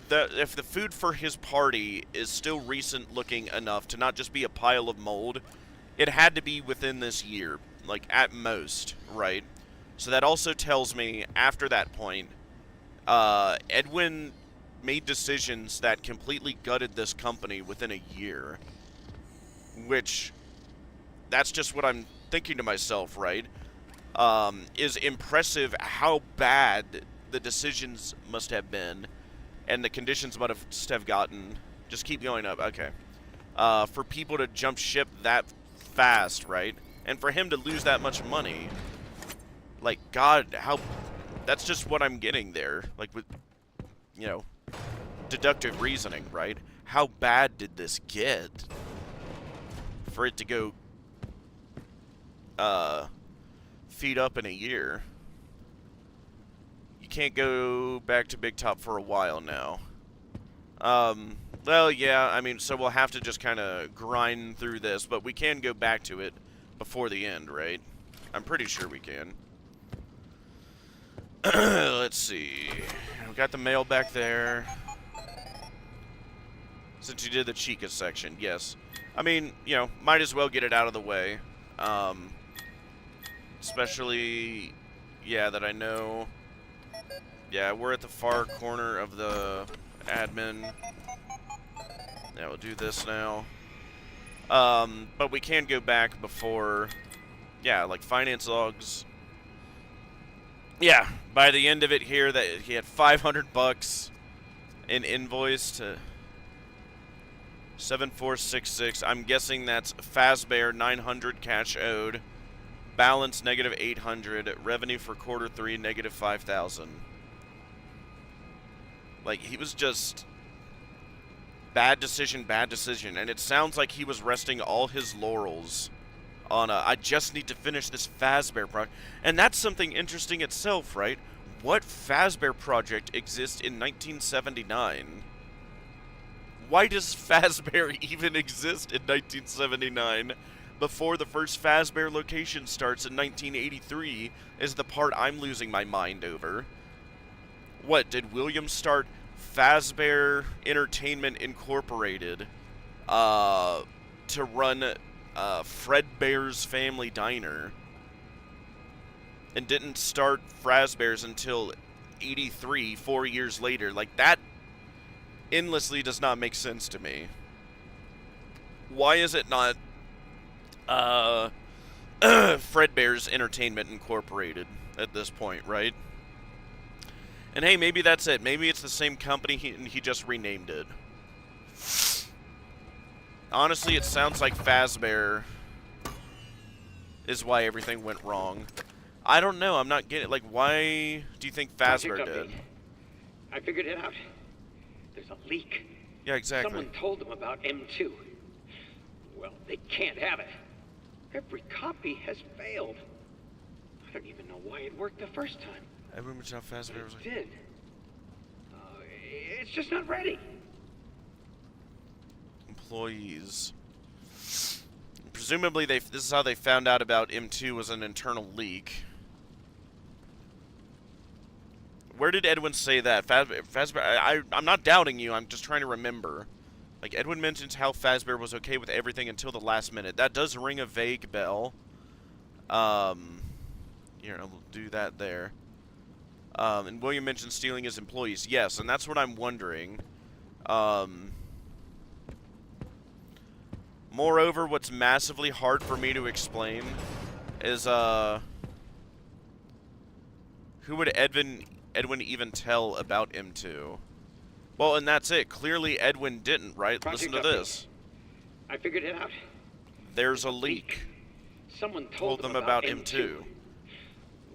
the food for his party is still recent looking enough to not just be a pile of mold, it had to be within this year, like, at most, right? So that also tells me, after that point, Edwin made decisions that completely gutted this company within a year. Which, that's just what I'm thinking to myself, right? Is impressive how bad the decisions must have been, and the conditions must have gotten. Just keep going up, okay. For people to jump ship that fast, right? And for him to lose that much money. Like, God, how... That's just what I'm getting there. Like, with, deductive reasoning, right? How bad did this get for it to go feed up in a year? You can't go back to Big Top for a while now. Well, yeah, I mean, so we'll have to just kind of grind through this, but we can go back to it before the end, right? I'm pretty sure we can. Let's see. We got the mail back there. Since you did the Chica section, yes. I mean, might as well get it out of the way. Especially, yeah, that I know. Yeah, we're at the far corner of the admin. Yeah, we'll do this now. But we can go back before, yeah, like finance logs. Yeah, by the end of it here, that he had $500 in invoice to 7466. I'm guessing that's Fazbear 900 cash owed, balance negative 800, revenue for quarter 3 negative 5,000. Like, he was just bad decision, and it sounds like he was resting all his laurels on I just need to finish this Fazbear project. And that's something interesting itself, right? What Fazbear project exists in 1979? Why does Fazbear even exist in 1979 before the first Fazbear location starts in 1983 is the part I'm losing my mind over. What, did William start Fazbear Entertainment Incorporated to run Fredbear's Family Diner, and didn't start Fazbear's until 83, 4 years later. Like, that endlessly does not make sense to me. Why is it not Fredbear's Entertainment Incorporated at this point, right? And hey, maybe that's it. Maybe it's the same company and he just renamed it. Honestly, it sounds like Fazbear is why everything went wrong. I don't know. I'm not getting it. Like, why do you think Fazbear did? I figured it out. There's a leak. Yeah, exactly. Someone told them about M2. Well, they can't have it. Every copy has failed. I don't even know why it worked the first time. I remember how Fazbear was like... It did. It's just not ready. Employees. Presumably, this is how they found out about M2 was an internal leak. Where did Edwin say that? Fazbear, I'm not doubting you, I'm just trying to remember. Like, Edwin mentions how Fazbear was okay with everything until the last minute. That does ring a vague bell. Here, I'll do that there. And William mentioned stealing his employees. Yes, and that's what I'm wondering. Moreover, what's massively hard for me to explain is, who would Edwin even tell about M2? Well, and that's it. Clearly, Edwin didn't, right? Project Listen to update. this. I figured it out. There's a leak. Someone told them about M2.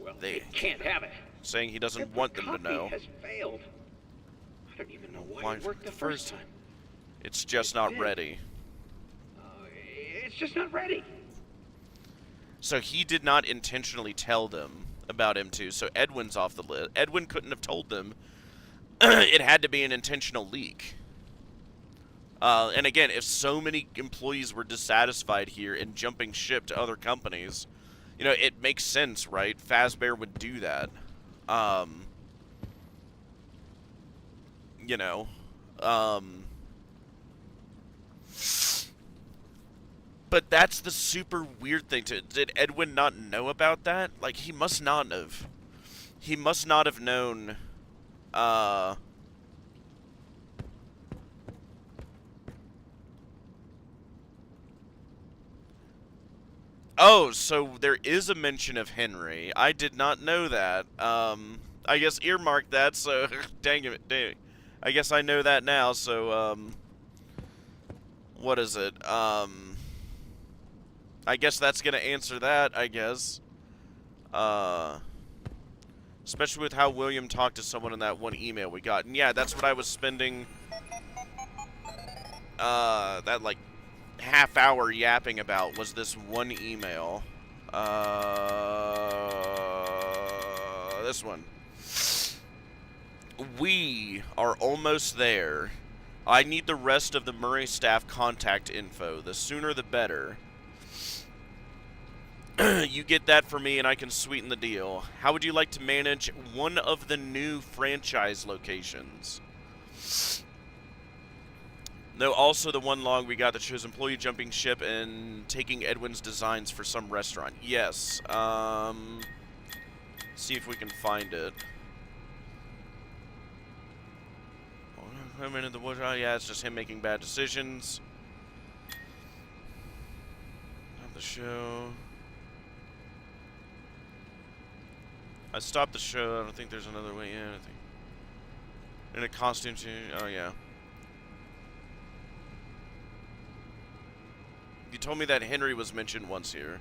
Well, they can't have it. Saying he doesn't Every want them to know. copy has failed. I don't even know why it worked the first time. It's just not ready. It's just not ready. So he did not intentionally tell them about M2, so Edwin's off the list. Edwin couldn't have told them. It had to be an intentional leak. And again, if so many employees were dissatisfied here and jumping ship to other companies, you know, it makes sense, right? Fazbear would do that. You know, but that's the super weird thing. Did Edwin not know about that? Like, he must not have. He must not have known, Oh, so there is a mention of Henry. I did not know that. I guess earmark that, so... dang it. I guess I know that now, so, what is it? I guess that's gonna answer that, I guess. Especially with how William talked to someone in that one email we got. And yeah, that's what I was spending, that, like, half hour yapping about, was this one email. This one. We are almost there. I need the rest of the Murray staff contact info. The sooner the better. You get that for me and I can sweeten the deal. How would you like to manage one of the new franchise locations? No, also the one log we got that shows employee jumping ship and taking Edwin's designs for some restaurant. Yes. See if we can find it. I'm in the woods. Oh, yeah, it's just him making bad decisions. Not the show. I stopped the show. I don't think there's another way in. I think in a costume change. Oh yeah. You told me that Henry was mentioned once here.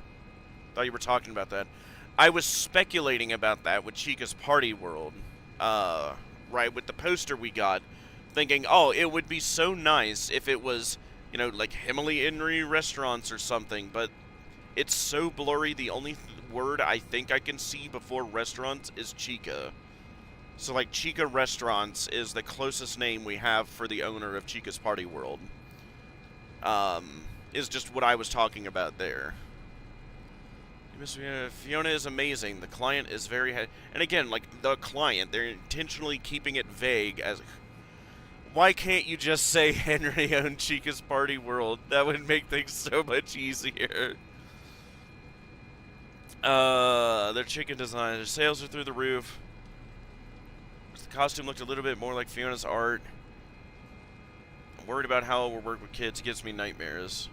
Thought you were talking about that. I was speculating about that with Chica's Party World. Right, with the poster we got. Thinking, oh, it would be so nice if it was, you know, like Himley Henry Restaurants or something, but it's so blurry. The only word I think I can see before restaurants is Chica. So, like, Chica Restaurants is the closest name we have for the owner of Chica's Party World. Is just what I was talking about there. Fiona is amazing. The client is very... And again, like, the client, they're intentionally keeping it vague as... Why can't you just say Henry owned Chica's Party World? That would make things so much easier. Their chicken design, their sales are through the roof. The costume looked a little bit more like Fiona's art. I'm worried about how it will work with kids. It gives me nightmares.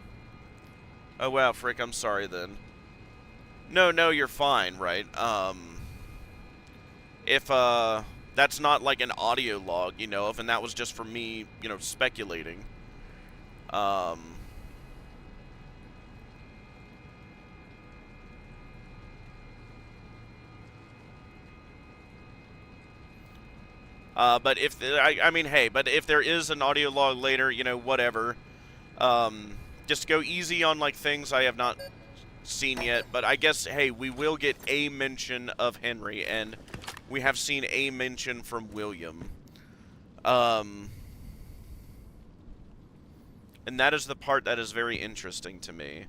Oh wow, frick, I'm sorry then. No, you're fine, right? If, that's not like an audio log, you know, and that was just for me, you know, speculating. But if, I mean, hey, but if there is an audio log later, you know, whatever. Just go easy on, like, things I have not seen yet. But I guess, hey, we will get a mention of Henry, and we have seen a mention from William. And that is the part that is very interesting to me.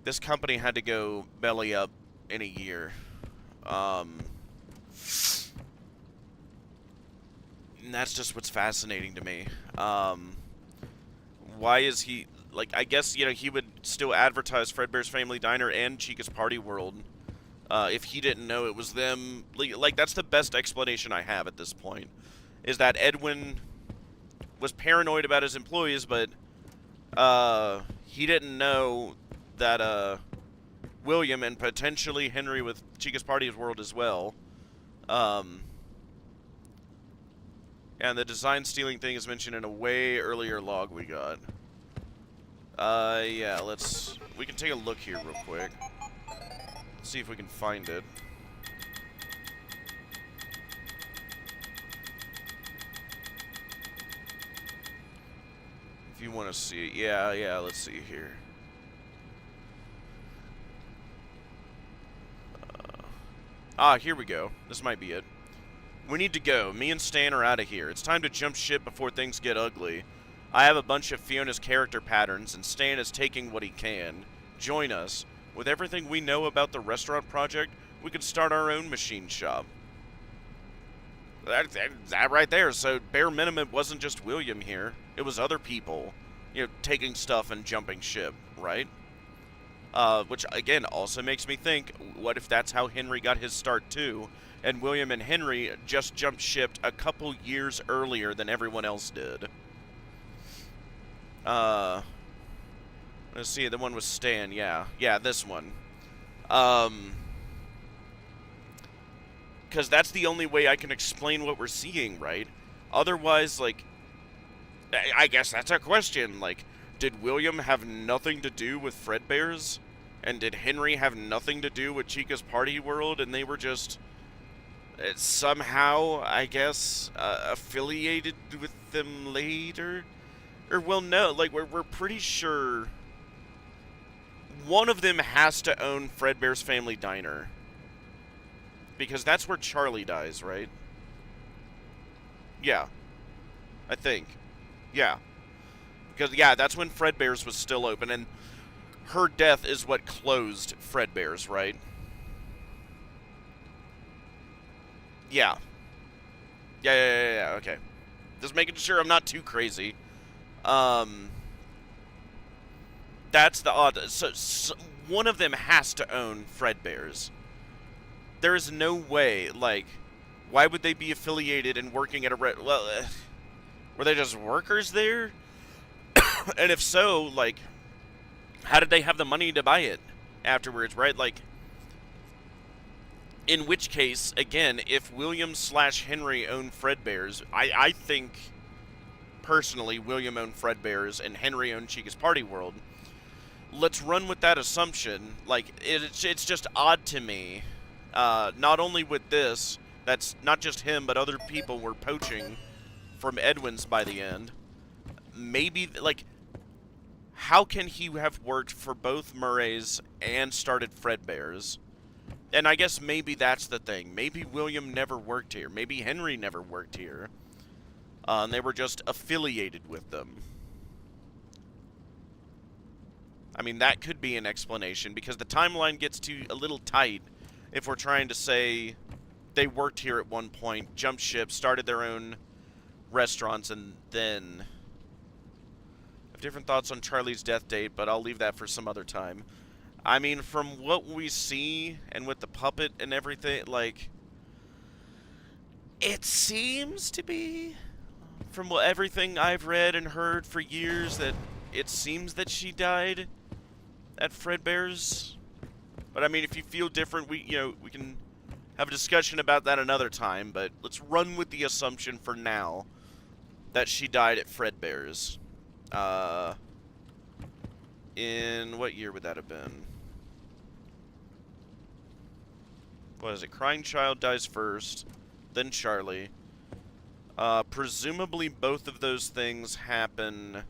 This company had to go belly up in a year. And that's just what's fascinating to me. Why is he... Like, I guess, you know, he would still advertise Fredbear's Family Diner and Chica's Party World if he didn't know it was them. Like, that's the best explanation I have at this point. Is that Edwin was paranoid about his employees, but he didn't know that William and potentially Henry with Chica's Party World as well. And the design stealing thing is mentioned in a way earlier log we got. Yeah, we can take a look here real quick. See if we can find it. If you want to see it. Yeah, let's see here. Here we go. This might be it. We need to go. Me and Stan are out of here. It's time to jump ship before things get ugly. I have a bunch of Fiona's character patterns, and Stan is taking what he can. Join us. With everything we know about the restaurant project, we could start our own machine shop. That right there. So, bare minimum, it wasn't just William here. It was other people, you know, taking stuff and jumping ship, right? Which, again, also makes me think, what if that's how Henry got his start, too? And William and Henry just jumped shipped a couple years earlier than everyone else did. Let's see, the one with Stan, yeah. Yeah, this one. Because that's the only way I can explain what we're seeing, right? Otherwise, like, I guess that's a question. Like, did William have nothing to do with Fredbear's? And did Henry have nothing to do with Chica's Party World? And they were just somehow, I guess, affiliated with them later? Or, well, no, like, we're pretty sure one of them has to own Fredbear's Family Diner. Because that's where Charlie dies, right? Yeah. I think. Yeah. Because, yeah, that's when Fredbear's was still open, and her death is what closed Fredbear's, right? Yeah. Yeah, okay. Just making sure I'm not too crazy. That's the odd... So one of them has to own Fredbear's. There is no way, like... Why would they be affiliated and working at a... Well, were they just workers there? And if so, like... How did they have the money to buy it afterwards, right? Like... In which case, again, if William / Henry owned Fredbear's, I think... Personally, William owned Fredbear's and Henry owned Chica's Party World. Let's run with that assumption. Like, it's just odd to me. Not only with this, that's not just him, but other people were poaching from Edwin's by the end. Maybe, like, how can he have worked for both Murray's and started Fredbear's? And I guess maybe that's the thing. Maybe William never worked here. Maybe Henry never worked here. And they were just affiliated with them. I mean, that could be an explanation, because the timeline gets a little tight if we're trying to say they worked here at one point, jumped ship, started their own restaurants, and then... I have different thoughts on Charlie's death date, but I'll leave that for some other time. I mean, from what we see, and with the puppet and everything, like... It seems to be, from everything I've read and heard for years, that it seems that she died at Fredbear's. But I mean, if you feel different, we can have a discussion about that another time. But let's run with the assumption for now that she died at Fredbear's. In what year would that have been? What is it? Crying Child dies first. Then Charlie. Presumably both of those things happen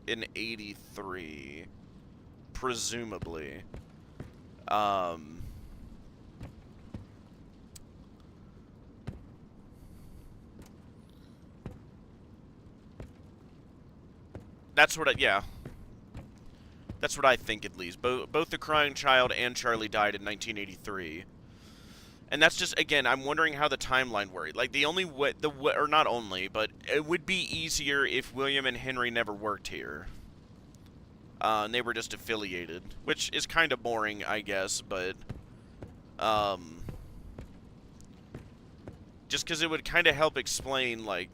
in 83. Presumably. That's what yeah. That's what I think, at least. Both the Crying Child and Charlie died in 1983. And that's just, again, I'm wondering how the timeline worked. Like, the only way, or not only, but it would be easier if William and Henry never worked here. And they were just affiliated, which is kind of boring, I guess, but, just because it would kind of help explain, like,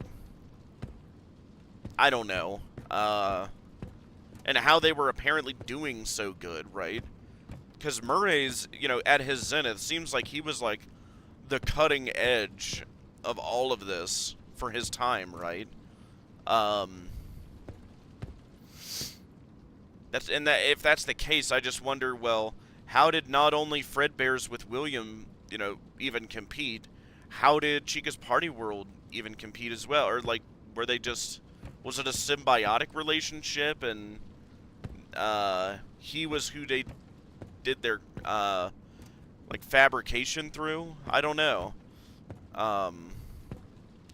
I don't know, and how they were apparently doing so good, right? Because Murray's, at his zenith, seems like he was, like, the cutting edge of all of this for his time, right? If that's the case, I just wonder, well, how did not only Fredbear's with William, even compete? How did Chica's Party World even compete as well? Or, like, were they just... Was it a symbiotic relationship, and he was who they did their, like, fabrication through? I don't know. A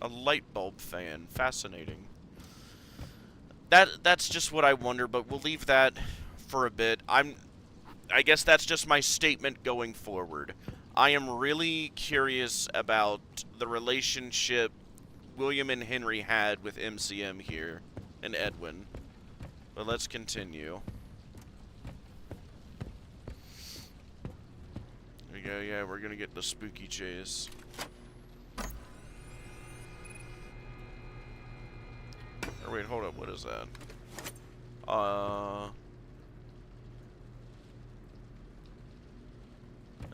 light bulb fan. Fascinating. That's just what I wonder, but we'll leave that for a bit. I guess that's just my statement going forward. I am really curious about the relationship William and Henry had with MCM here, and Edwin. But let's continue. There we go, yeah, we're gonna get the spooky chase. Or wait, hold up, what is that? Oh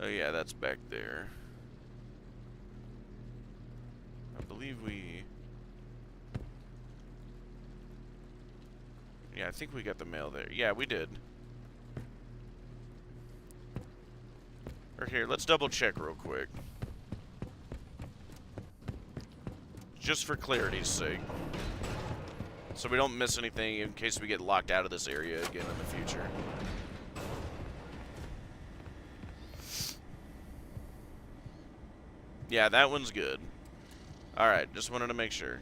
yeah, that's back there. I believe we... Yeah, I think we got the mail there. Yeah, we did. Or here, let's double check real quick. Just for clarity's sake. So we don't miss anything in case we get locked out of this area again in the future. Yeah, that one's good. Alright, just wanted to make sure.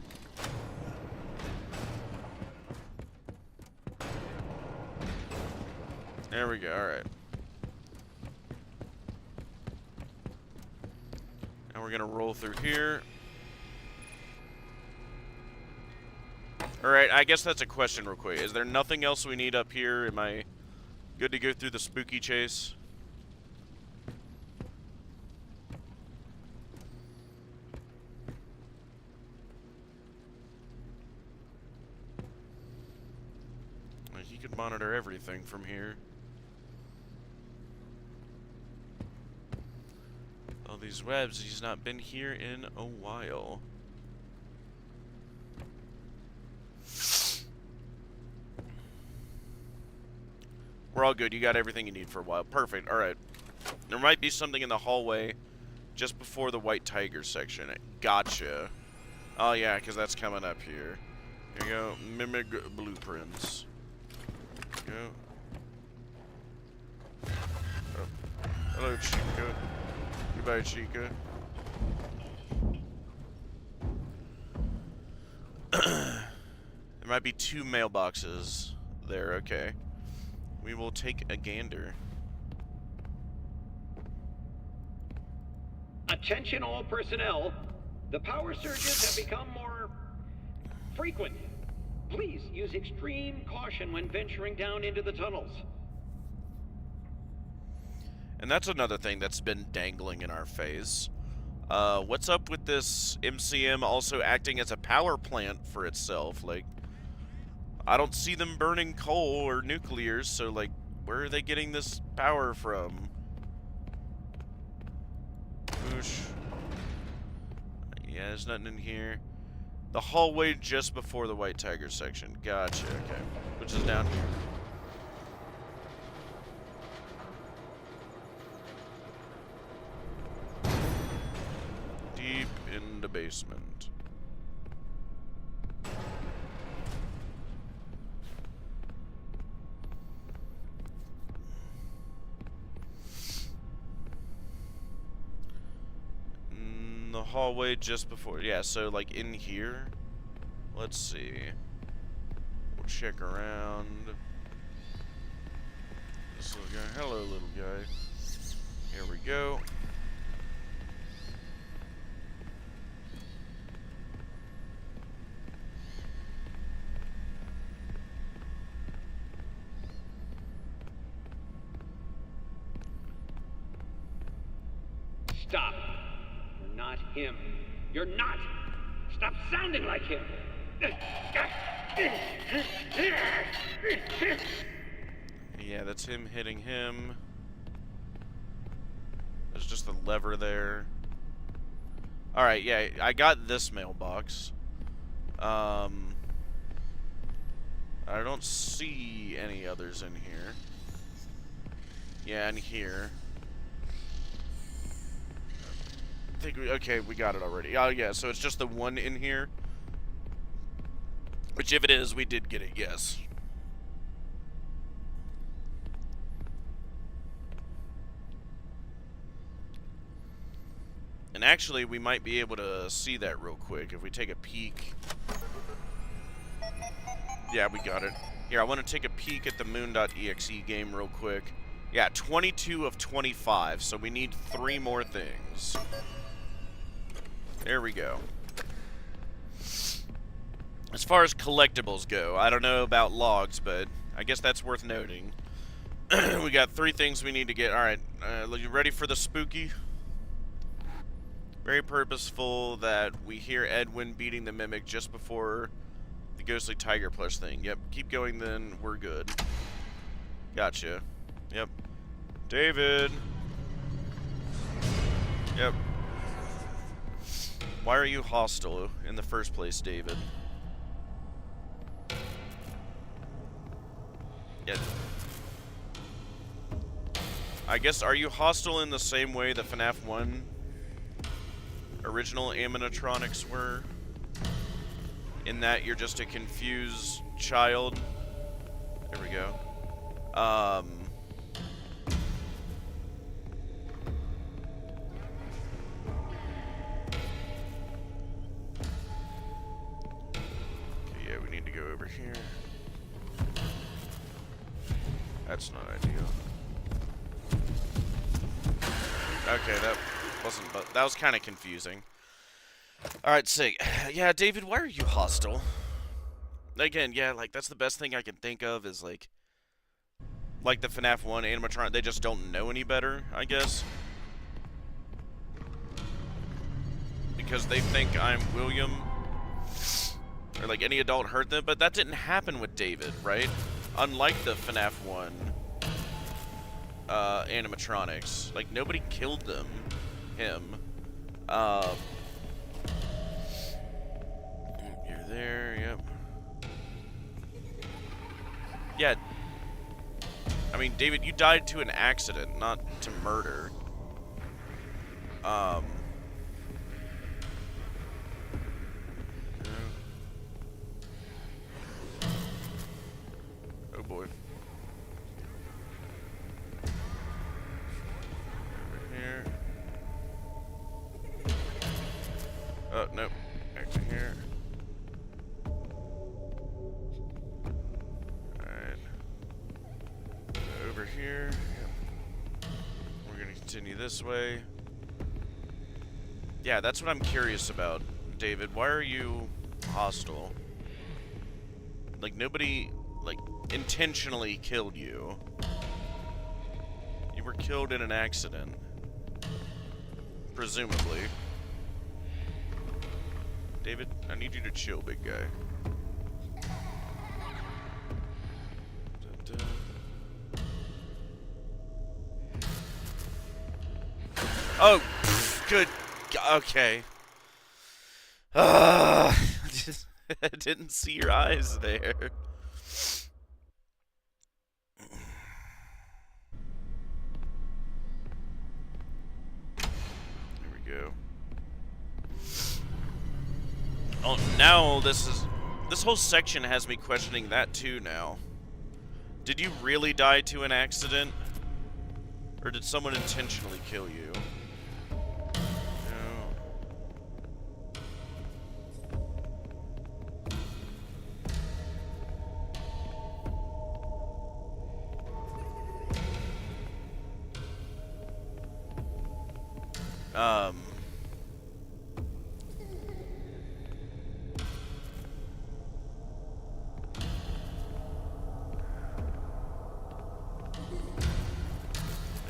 There we go, alright. Now we're gonna roll through here. Alright, I guess that's a question real quick. Is there nothing else we need up here? Am I good to go through the spooky chase? He could monitor everything from here. All these webs, he's not been here in a while. We're all good. You got everything you need for a while. Perfect. Alright. There might be something in the hallway just before the White Tiger section. Gotcha. Oh, yeah, because that's coming up here. Here you go. Mimic blueprints. Go. Oh. Hello, Chica. Goodbye, Chica. There might be 2 mailboxes there. Okay. We will take a gander. Attention all personnel. The power surges have become more frequent. Please use extreme caution when venturing down into the tunnels. And that's another thing that's been dangling in our face. What's up with this MCM also acting as a power plant for itself? Like, I don't see them burning coal or nuclears, so, like, where are they getting this power from? Whoosh. Yeah, there's nothing in here. The hallway just before the White Tiger section. Gotcha, okay. Which is down here. Deep in the basement. The hallway just before. Yeah, so like in here. Let's see. We'll check around. This little guy. Hello, little guy. Here we go. Stop. You're not him. You're not. Stop sounding like him. Yeah, that's him hitting him. There's just the lever there. Alright, yeah, I got this mailbox. I don't see any others in here. Yeah, in here. I think okay, we got it already. Oh, yeah, so it's just the one in here. Which, if it is, we did get it, yes. And actually, we might be able to see that real quick if we take a peek. Yeah, we got it. Here, I want to take a peek at the moon.exe game real quick. Yeah, 22 of 25, so we need 3 more things. There we go. As far as collectibles go, I don't know about logs, but I guess that's worth noting. We got 3 things we need to get. Alright, you ready for the spooky? Very purposeful that we hear Edwin beating the mimic just before the ghostly tiger plush thing. Yep, keep going then, we're good. Gotcha. Yep. David! Yep. Why are you hostile in the first place, David? Yeah. I guess, are you hostile in the same way the FNAF 1 original animatronics were? In that you're just a confused child? There we go. Okay, yeah, we need to go over here. That's not ideal. Okay, that wasn't, but that was kind of confusing. Alright, sick. Yeah, David, why are you hostile? Again, yeah, like, that's the best thing I can think of is, like the FNAF 1 animatronic, they just don't know any better, I guess. Because they think I'm William. Or, like, any adult hurt them, but that didn't happen with David, right? Unlike the FNAF 1 animatronics. Like, nobody killed him. You're there, yep. Yeah. I mean, David, you died to an accident, not to murder. Oh boy. Over here. Oh, nope. Back to here. Alright. Over here. Yep. We're gonna continue this way. Yeah, that's what I'm curious about, David. Why are you hostile? Like, nobody, like, intentionally killed you. You were killed in an accident. Presumably. David, I need you to chill, big guy. Dun, dun. Oh, good. Okay. I didn't see your eyes there. There we go. Oh, now this whole section has me questioning that too now. Did you really die to an accident? Or did someone intentionally kill you? No.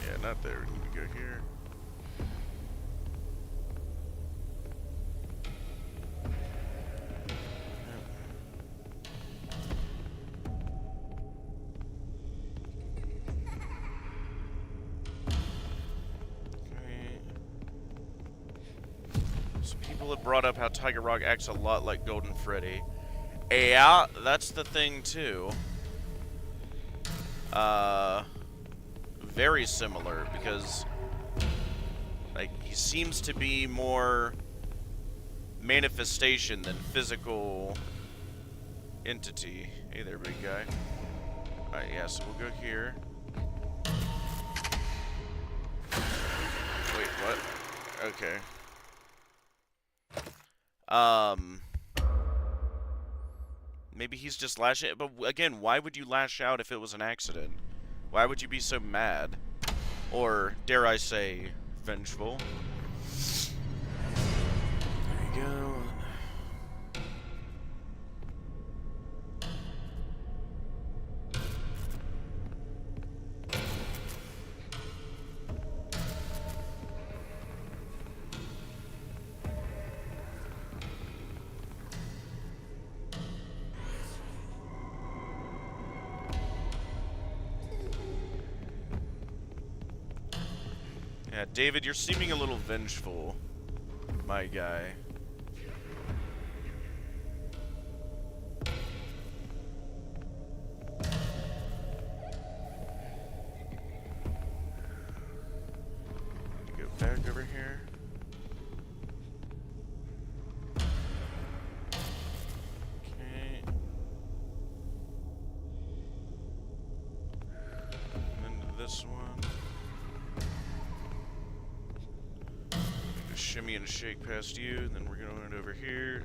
Yeah, not there. We need to go here. So people have brought up how Tiger Rock acts a lot like Golden Freddy. Yeah, that's the thing too. Very similar because, like, he seems to be more manifestation than physical entity. Hey there, big guy. Alright, yeah, so we'll go here. Wait, what? Okay. Maybe he's just lashing out. But again, why would you lash out if it was an accident? Why would you be so mad? Or, dare I say, vengeful? There you go. Yeah, David, you're seeming a little vengeful, my guy. Go back over here. Okay. And then to this one. Shimmy and shake past you, then we're going over here.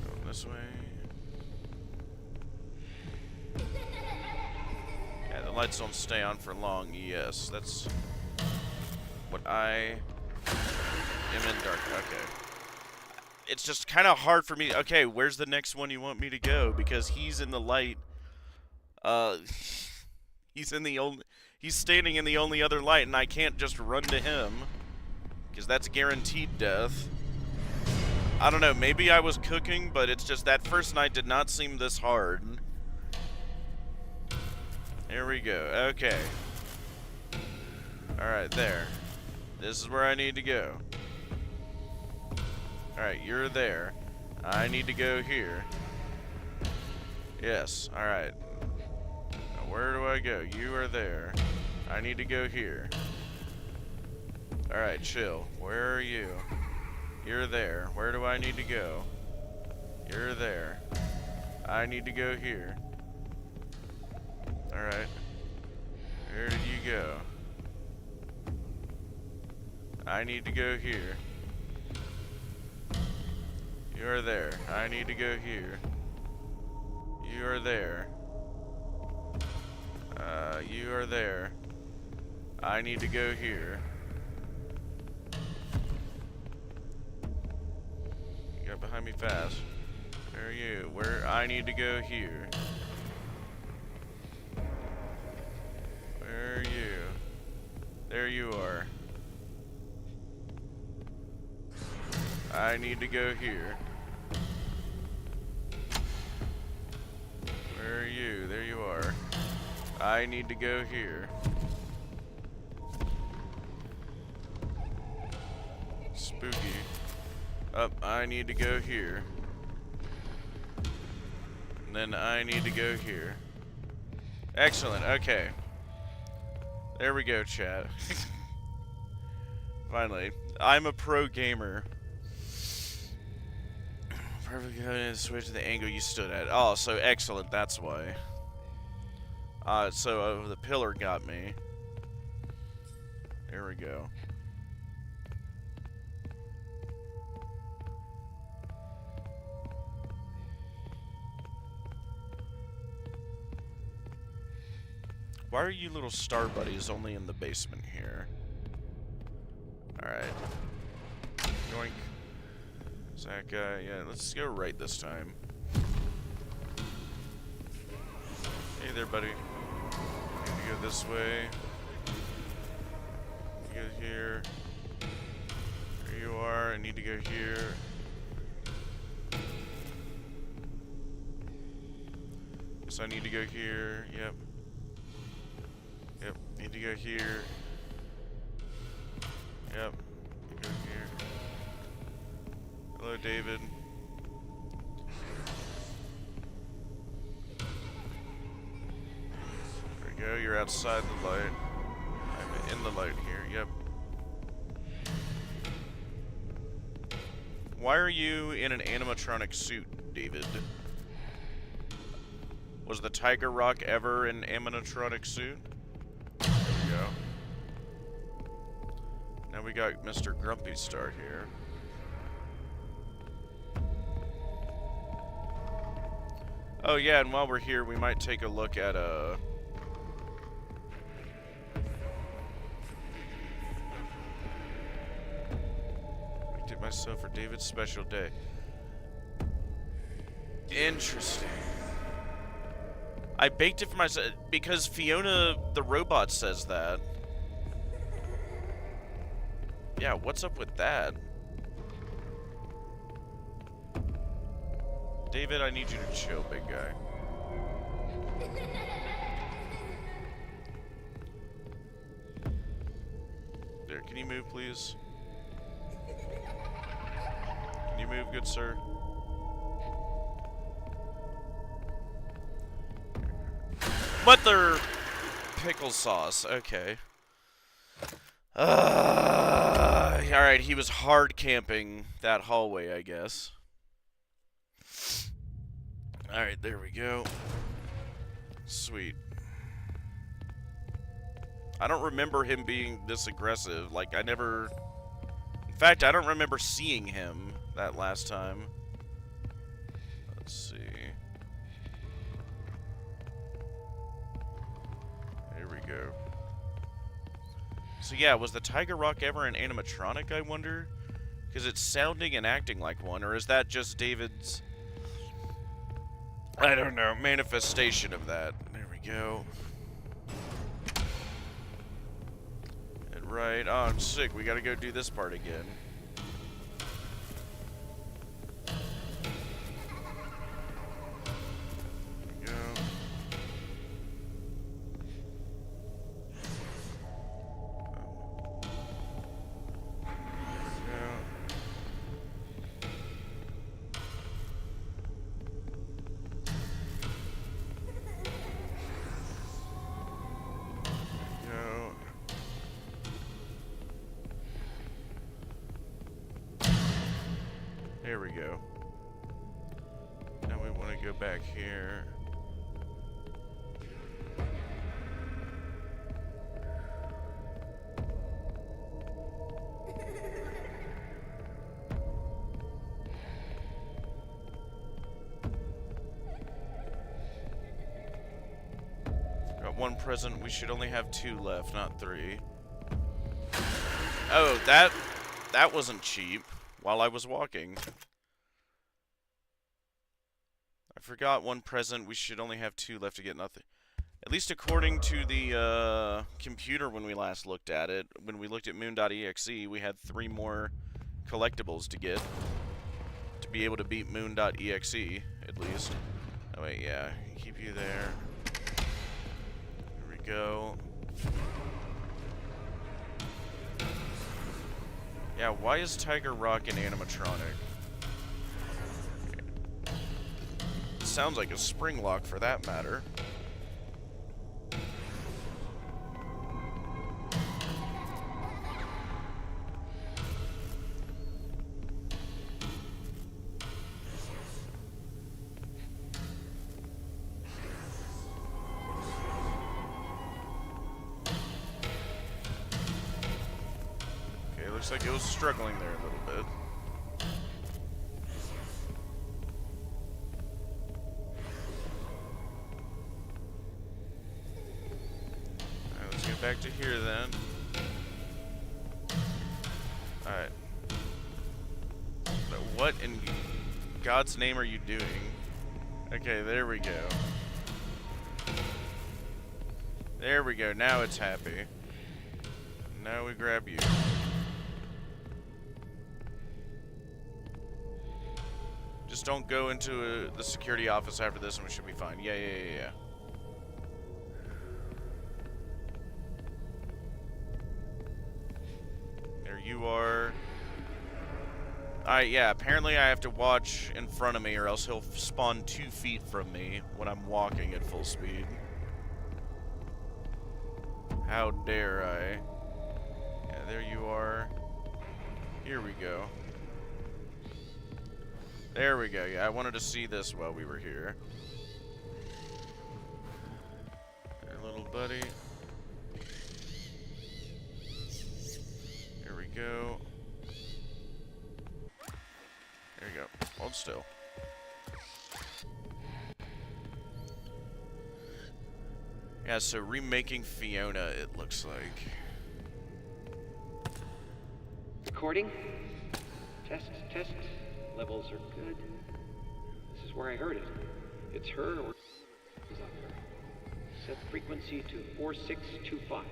Going this way. Yeah, the lights don't stay on for long. Yes, that's what I am in dark. Okay. It's just kind of hard for me. Okay, where's the next one you want me to go? Because he's in the light. He's standing in the only other light, and I can't just run to him, because that's guaranteed death. I don't know, maybe I was cooking, but it's just that first night did not seem this hard. Here we go, okay. Alright, there. This is where I need to go. Alright, you're there. I need to go here. Yes, alright. Where do I go? You are there. I need to go here. Alright, chill. Where are you? You're there. Where do I need to go? You're there. I need to go here. Alright. Where did you go? I need to go here. You are there. I need to go here. You are there. You are there. I need to go here. You got behind me fast. Where are you? Where? I need to go here. Where are you? There you are. I need to go here. Where are you? There you are. I need to go here. Spooky. Up, I need to go here. And then I need to go here. Excellent, okay. There we go, chat. Finally. I'm a pro gamer. Perfect, go and switch to the angle you stood at. Oh, so excellent, that's why. So the pillar got me. There we go. Why are you little star buddies only in the basement here? Alright. Yoink. Zach, yeah, let's go right this time. Hey there, buddy. Need to go this way. Go here. There you are. I need to go here. So I need to go here. Yep. Yep. Need to go here. Yep. Go here. Hello, David. There we go. You're outside the light. I'm in the light here. Yep. Why are you in an animatronic suit, David? Was the Tiger Rock ever an animatronic suit? There we go. Now we got Mr. Grumpy Star here. Oh yeah, and while we're here, we might take a look at baked it myself for David's special day. Interesting. I baked it for myself because Fiona the robot says that. Yeah, what's up with that? David, I need you to chill, big guy. There, can you move, please? Can you move, good sir? Mother pickle sauce, okay. Alright, he was hard camping that hallway, I guess. Alright, there we go. Sweet. I don't remember him being this aggressive. Like, I never... In fact, I don't remember seeing him that last time. Let's see. There we go. So yeah, was the Tiger Rock ever an animatronic, I wonder? Because it's sounding and acting like one, or is that just David's... I don't know, manifestation of that. There we go. And right, oh, I'm sick. We gotta go do this part again. There we go. There we go. Now we want to go back here. Got one present. We should only have 2 left, not 3. Oh, that wasn't cheap while I was walking. I forgot one present. We should only have 2 left to get nothing. At least according to the computer when we last looked at it, when we looked at moon.exe, we had 3 more collectibles to get to be able to beat moon.exe, at least. Oh wait, yeah, keep you there. Here we go. Yeah, why is Tiger Rock an animatronic? It sounds like a spring lock for that matter. Looks like it was struggling there a little bit. Alright, let's get back to here then. Alright. What in God's name are you doing? Okay, there we go. There we go, now it's happy. Now we grab you. Just don't go into the security office after this and we should be fine. Yeah. There you are. Alright, yeah, apparently I have to watch in front of me or else he'll spawn 2 feet from me when I'm walking at full speed. How dare I? Yeah, there you are. Here we go. There we go. Yeah, I wanted to see this while we were here. There, little buddy. Here we go. There you go. Hold still. Yeah, so remaking Fiona, it looks like. Recording? Test. Levels are good. This is where I heard it. It's her or is up her. Set frequency to 4625.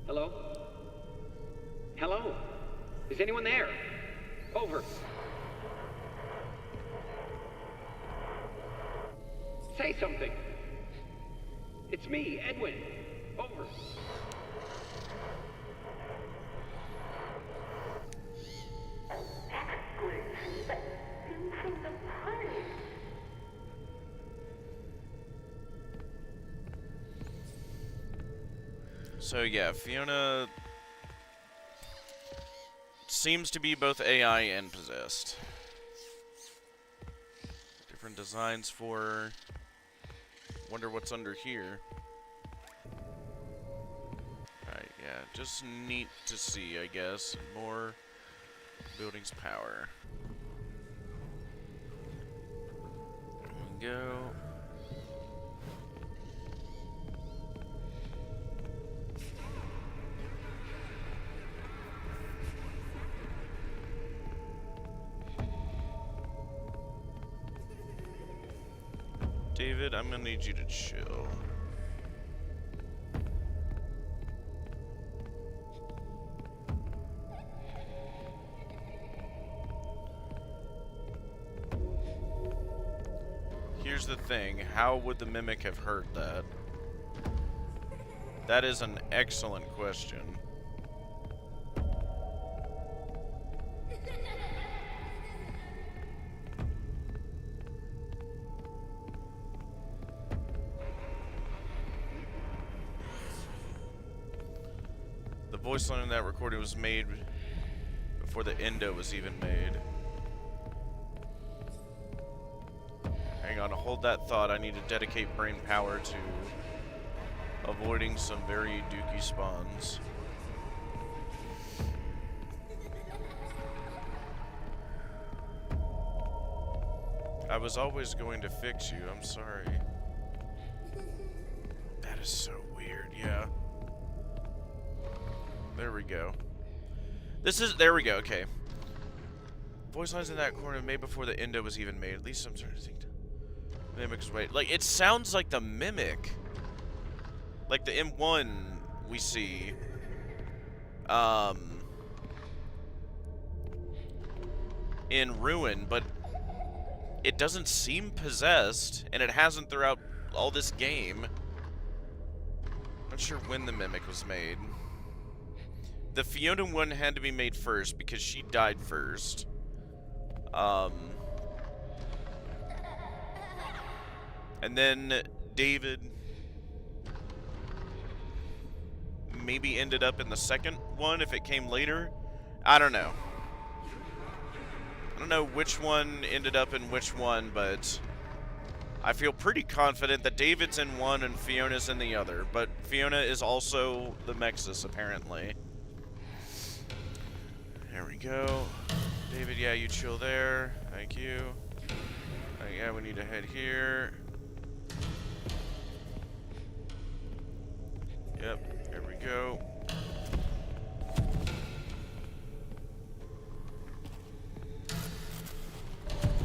Hello? Hello? Is anyone there? Over. Say something. It's me, Edwin. Over. So yeah, Fiona seems to be both AI and possessed. Different designs for her. Wonder what's under here. Alright, yeah, just neat to see, I guess. More buildings power. There we go. David, I'm gonna need you to chill. Here's the thing, how would the Mimic have heard that? That is an excellent question. The voice line in that recording was made before the endo was even made. Hang on, hold that thought. I need to dedicate brain power to avoiding some very dookie spawns. I was always going to fix you, I'm sorry. That is so weird. There we go. There we go, okay. Voice lines in that corner made before the endo was even made. At least I'm starting to think. Mimic's wait. Like, it sounds like the Mimic. Like the M1 we see. In Ruin, but it doesn't seem possessed, and it hasn't throughout all this game. Not sure when the Mimic was made. The Fiona one had to be made first because she died first. And then David maybe ended up in the second one if it came later. I don't know. I don't know which one ended up in which one, but I feel pretty confident that David's in one and Fiona's in the other. But Fiona is also the Mexus, apparently. There we go. David, yeah, you chill there. Thank you. Yeah, we need to head here. Yep, there we go.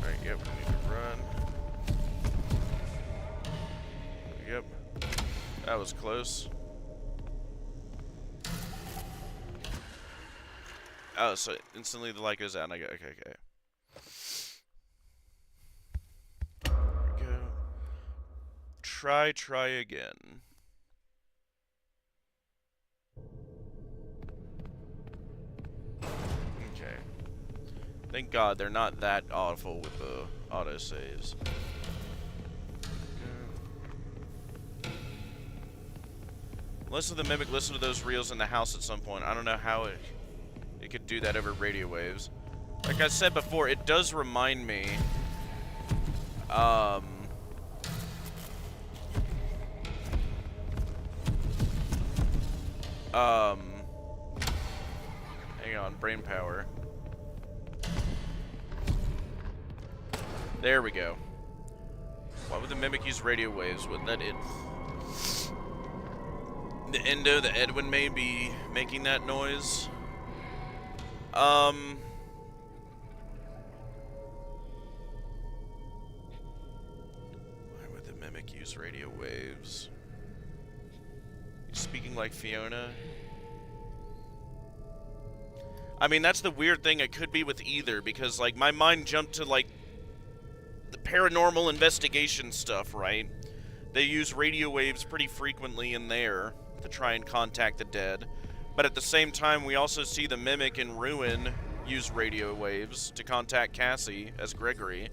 Alright, yep, we need to run. Yep. That was close. Oh, so instantly the light goes out and I go, okay. There we go. Try again. Okay. Thank God they're not that awful with the autosaves. Unless the Mimic listened to those reels in the house at some point. I don't know how it could do that over radio waves. Like I said before, it does remind me hang on, brain power. There we go. Why would the Mimic use radio waves? Wouldn't that the endo, the Edwin may be making that noise? Why would the Mimic use radio waves? Speaking like Fiona? I mean, that's the weird thing. It could be with either, because, like, my mind jumped to, like, the paranormal investigation stuff, right? They use radio waves pretty frequently in there to try and contact the dead. But at the same time, we also see the Mimic in Ruin use radio waves to contact Cassie as Gregory.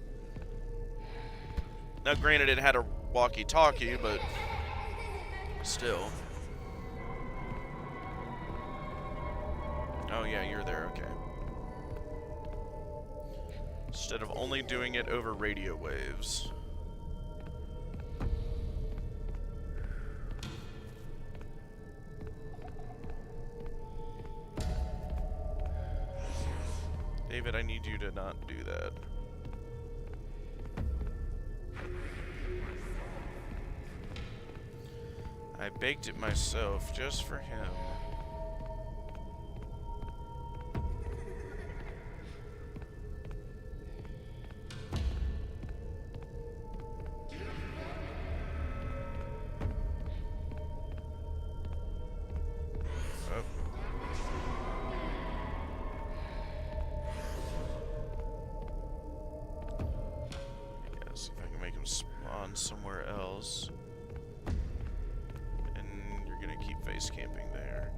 Now, granted, it had a walkie-talkie, but still. Oh, yeah, you're there, okay. Instead of only doing it over radio waves. David, I need you to not do that. I baked it myself just for him. Somewhere else, and you're gonna keep face camping there.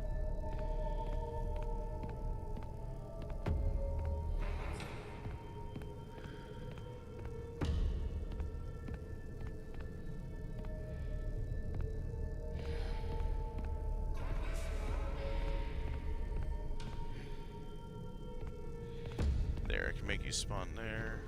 There, I can make you spawn there.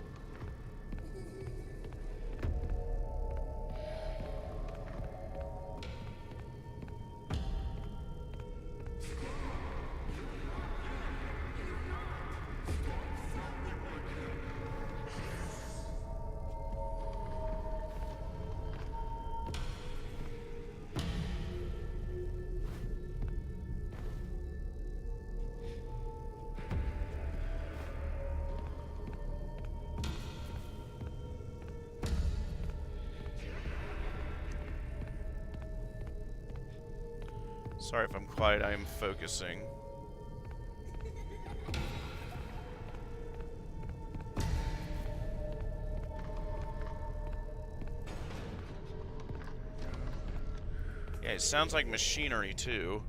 Sorry if I'm quiet, I am focusing. Yeah, it sounds like machinery, too.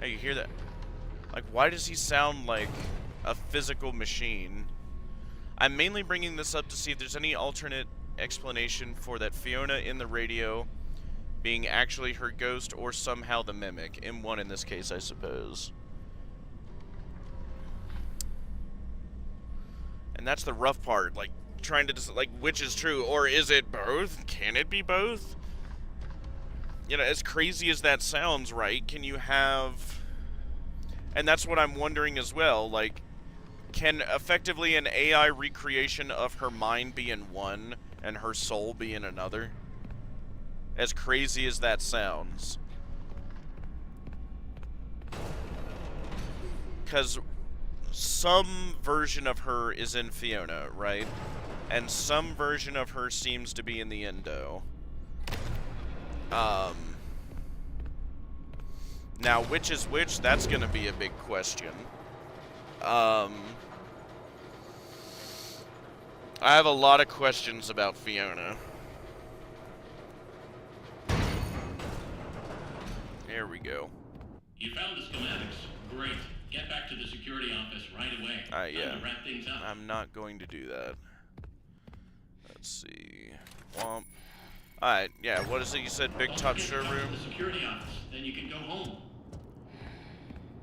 Hey, you hear that? Like, why does he sound like a physical machine? I'm mainly bringing this up to see if there's any alternate explanation for that Fiona in the radio being actually her ghost or somehow the mimic. M1 in this case, I suppose. And that's the rough part, like, trying to decide, like, which is true, or is it both? Can it be both? You know, as crazy as that sounds, right, can you have... And that's what I'm wondering as well, like, can effectively an AI recreation of her mind be in one and her soul be in another? As crazy as that sounds. Because some version of her is in Fiona, right? And some version of her seems to be in the Endo. Now, which is which, that's going to be a big question. I have a lot of questions about Fiona. There we go. You found the schematics. Great. Get back to the security office right away. Yeah. Time to wrap things up. I'm not going to do that. Let's see. Womp. Alright, yeah, what is it you said? Big top showroom? The security office, then you can go home.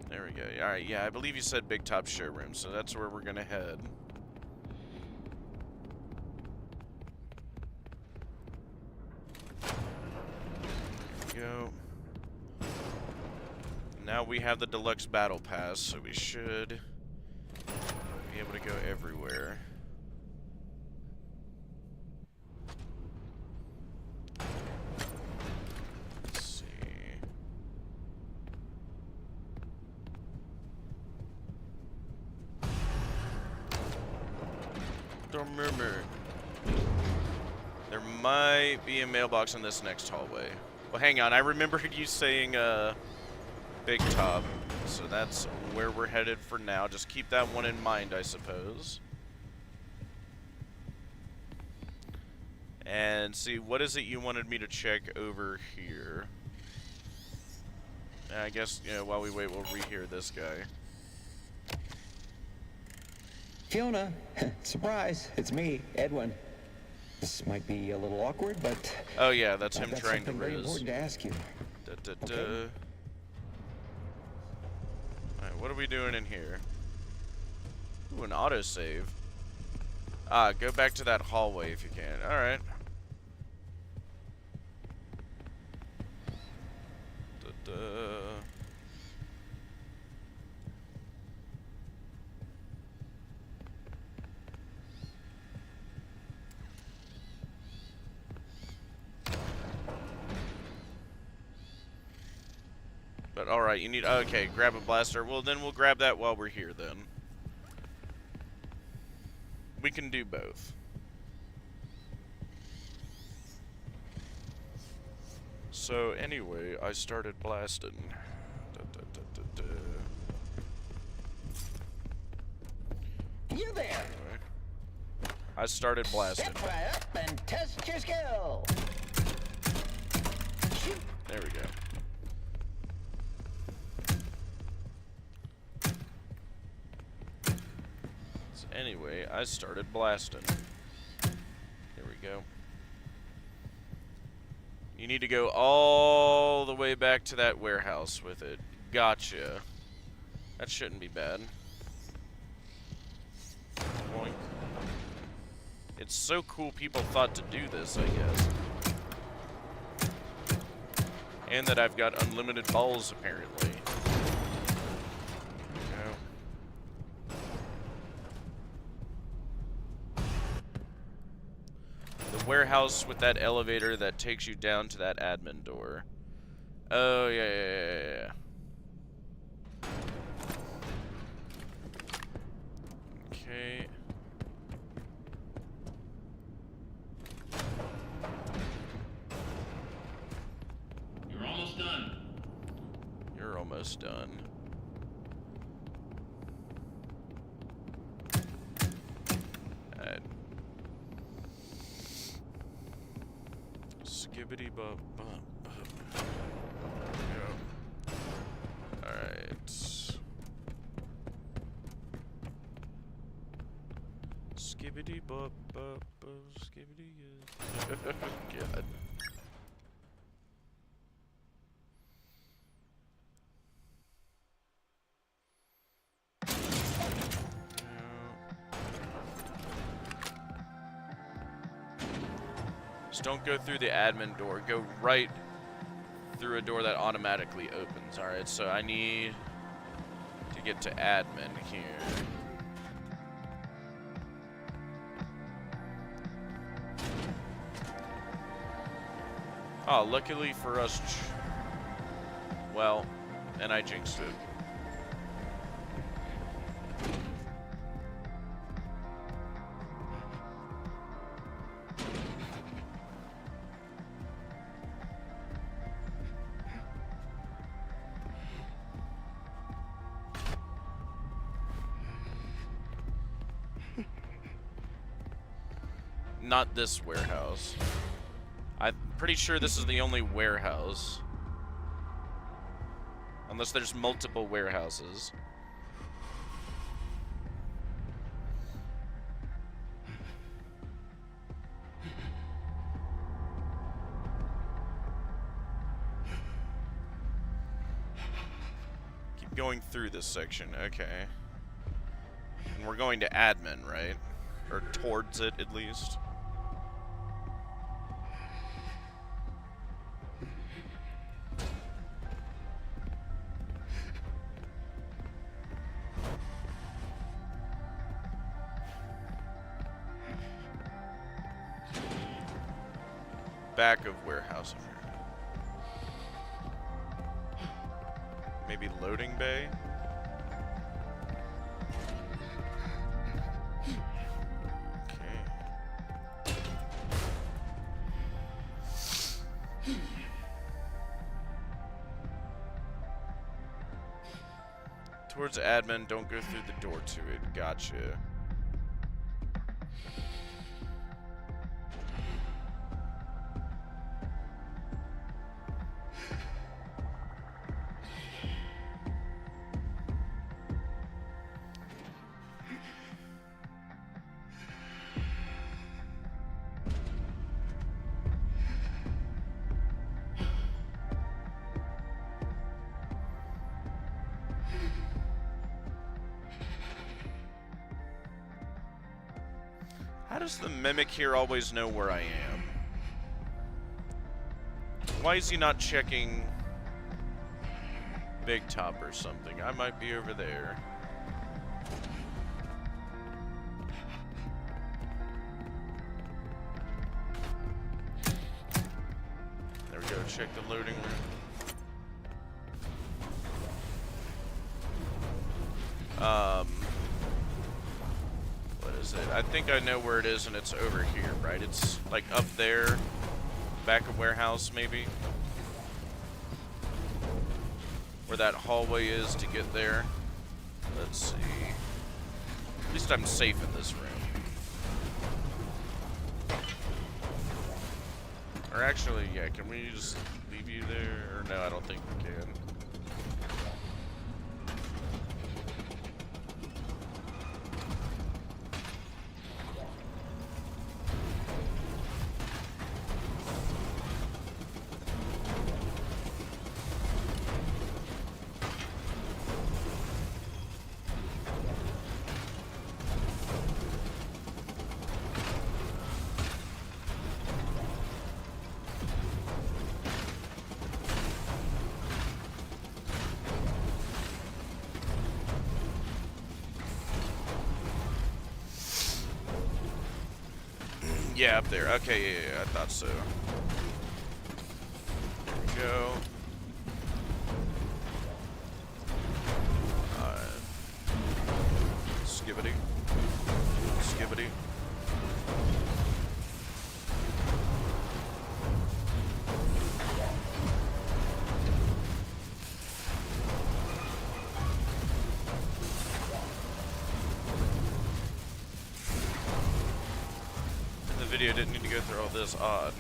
There we go. Alright, yeah, I believe you said big top showroom, so that's where we're gonna head. There we go. Now we have the deluxe battle pass, so we should be able to go everywhere. Let's see. Don't remember. There might be a mailbox in this next hallway. Well, hang on. I remembered you saying, Big top, so that's where we're headed for now. Just keep that one in mind, I suppose. And see, what is it you wanted me to check over here? I guess, you know, while we wait, we'll rehear this guy. Fiona, surprise, it's me, Edwin. This might be a little awkward, but... Oh yeah, that's him I've got trying to something very riz. important to ask you. Okay. Alright, what are we doing in here? Ooh, an autosave. Ah, go back to that hallway if you can. Alright. But alright, you need... Okay, grab a blaster. Well, then we'll grab that while we're here, then. We can do both. So, anyway, I started blasting. You there! Anyway, I started blasting. Step right up and test your skill! Shoot! There we go. So anyway, I started blasting. There we go. You need to go all the way back to that warehouse with it. Gotcha. That shouldn't be bad. Boink. It's so cool people thought to do this, I guess. And that I've got unlimited balls, apparently. Warehouse with that elevator that takes you down to that admin door. Oh, yeah. Okay. almost done. Alright. Skibbity bop bop bop. Go. Alright. Skibbity bop bop bop. Skibbity. God. Just don't go through the admin door. Go right through a door that automatically opens. Alright, so I need to get to admin here. Oh, luckily for us, well, and I jinxed it. Not this warehouse. I'm pretty sure this is the only warehouse. Unless there's multiple warehouses. Keep going through this section, okay. And we're going to admin, right? Or towards it, at least. Back of warehouse. Maybe loading bay? Okay. Towards admin, don't go through the door to it. Gotcha. How does the mimic here always know where I am? Why is he not checking Big Top or something? I might be over there. There we go, check the loading room. What is it? I think I know where it is, and it's over here, right? It's like up there, back of warehouse, maybe? Where that hallway is to get there. Let's see. At least I'm safe in this room. Or actually, yeah, can we just leave you there? Or no, I don't think we can. Yeah, up there. Okay, yeah, I thought so. There we go. Skibbity. Skibbity. video didn't need to go through all this. Odd.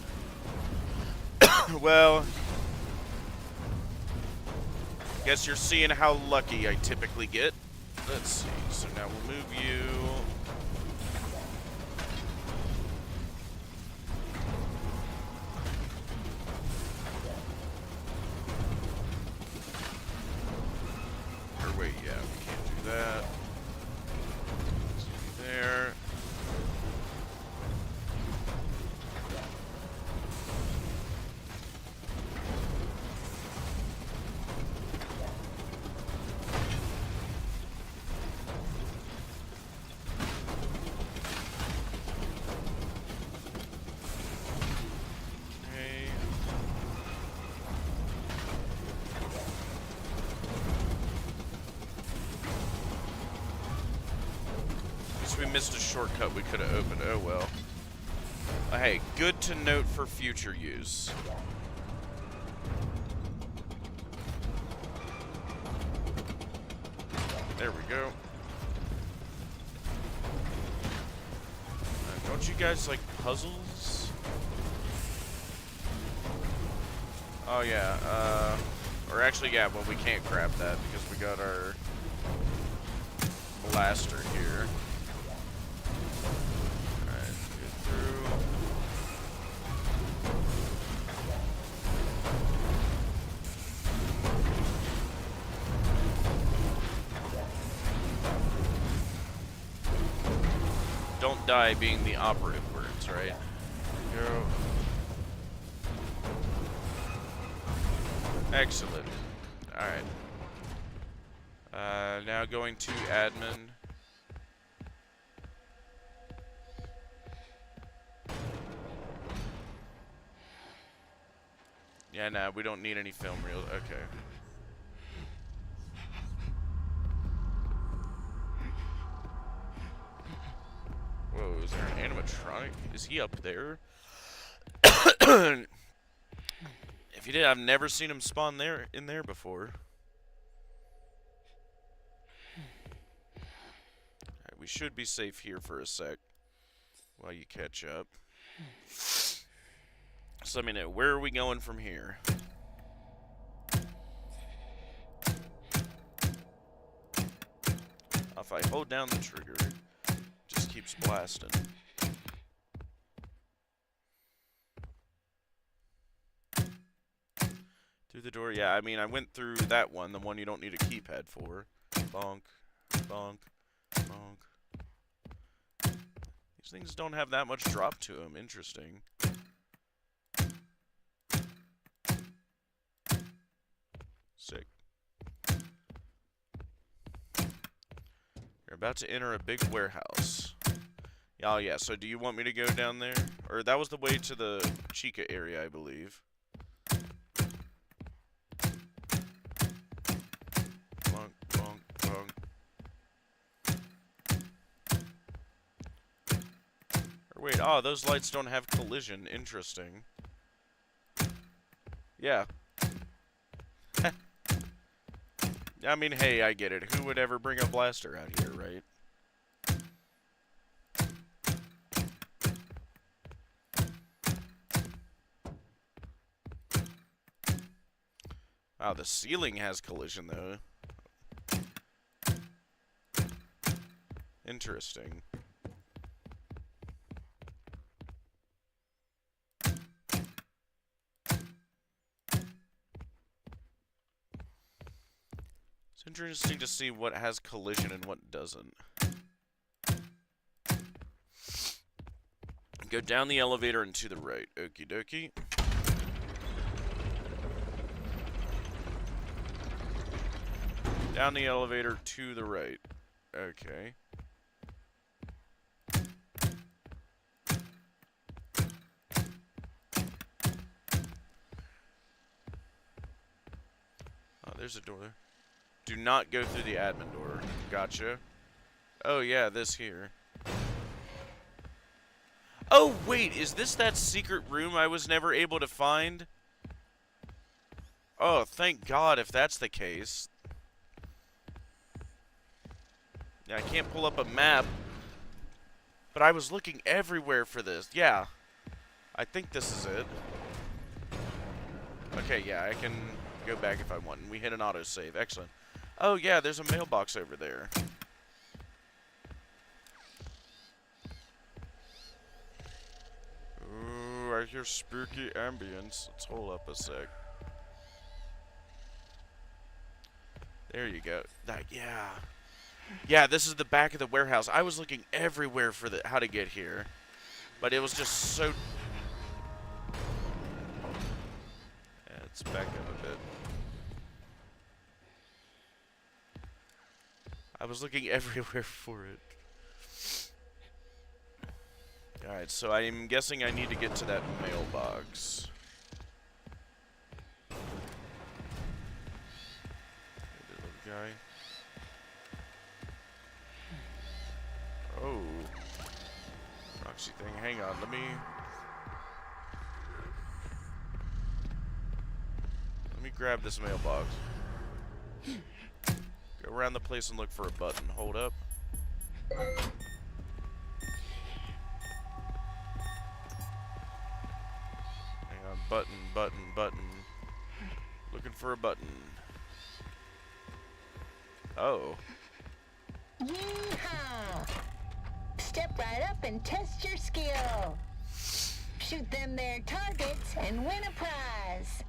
Well, guess you're seeing how lucky I typically get. Let's see. So now we'll move you. Or wait, yeah, we can't do that. Let's do there. We missed a shortcut we could have opened. Oh well. Hey, good to note for future use. There we go. Don't you guys like puzzles? Oh yeah, or actually yeah, well we can't grab that because we got our blaster here. Don't die being the operative words, right? Go. Excellent. Alright. Now going to admin. Yeah, nah, we don't need any film reels. Okay. Whoa, is there an animatronic? Is he up there? If you did, I've never seen him spawn in there before. Alright, we should be safe here for a sec while you catch up. So let me know, where are we going from here? If I hold down the trigger, it just keeps blasting. Through the door, yeah, I mean, I went through that one, the one you don't need a keypad for. Bonk, bonk, bonk. These things don't have that much drop to them, interesting. Sick. You're about to enter a big warehouse. Oh yeah, so do you want me to go down there? Or that was the way to the Chica area, I believe. Bonk, bonk, bonk. Or wait, oh, those lights don't have collision. Interesting. Yeah. I mean, hey, I get it. Who would ever bring a blaster out here, right? Wow, the ceiling has collision, though. Interesting. It's interesting to see what has collision and what doesn't. Go down the elevator and to the right. Okie dokie. Down the elevator to the right. Okay. Oh, there's a door there. Do not go through the admin door. Gotcha. Oh, yeah, this here. Oh, wait, is this that secret room I was never able to find? Oh, thank God if that's the case. Yeah, I can't pull up a map But I was looking everywhere for this. Yeah. I think this is it. Okay, yeah, I can go back if I want. And we hit an autosave. Excellent. Oh, yeah, there's a mailbox over there. Ooh, I hear spooky ambience. Let's hold up a sec. There you go. Yeah. Yeah, this is the back of the warehouse. I was looking everywhere for how to get here. But it was just so... Yeah, let's back up a bit. I was looking everywhere for it. Alright, so I'm guessing I need to get to that mailbox. Hey, little guy. Oh. Roxy thing. Hang on, let me grab this mailbox. Go around the place and look for a button. Hold up. Button. Looking for a button. Oh. Yeehaw! Step right up and test your skill. Shoot them there targets and win a prize.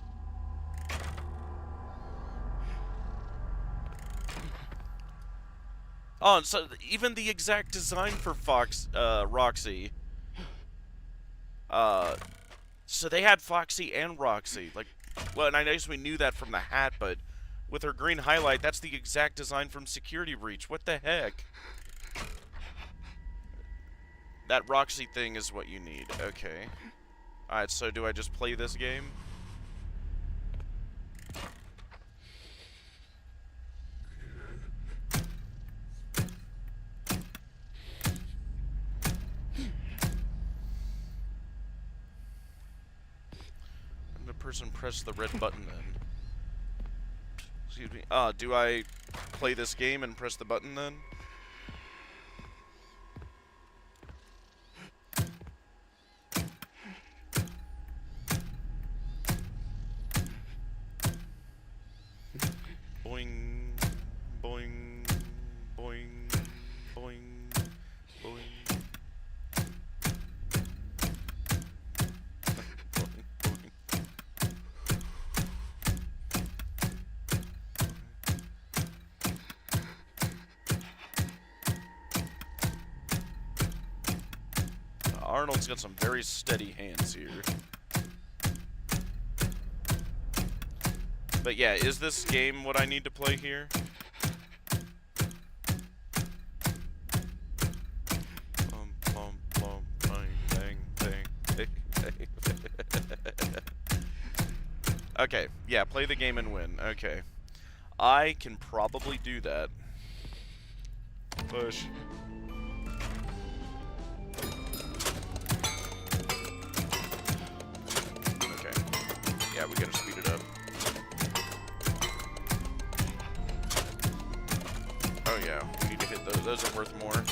Oh, and so even the exact design for Roxy. So they had Foxy and Roxy. Like, well, and I guess we knew that from the hat, but with her green highlight, that's the exact design from Security Breach. What the heck? That Roxy thing is what you need. Okay. Alright, so do I just play this game? And the person press the red button then. Excuse me. Do I play this game and press the button then? Boing, boing, boing, boing, boing. Arnold's got some very steady hands here. But yeah, is this game what I need to play here? Bang, bang, bang. Okay, yeah, play the game and win. Okay. I can probably do that. Push. Okay. Yeah, we gotta speed it up. Oh yeah, we need to hit those. Those are worth more.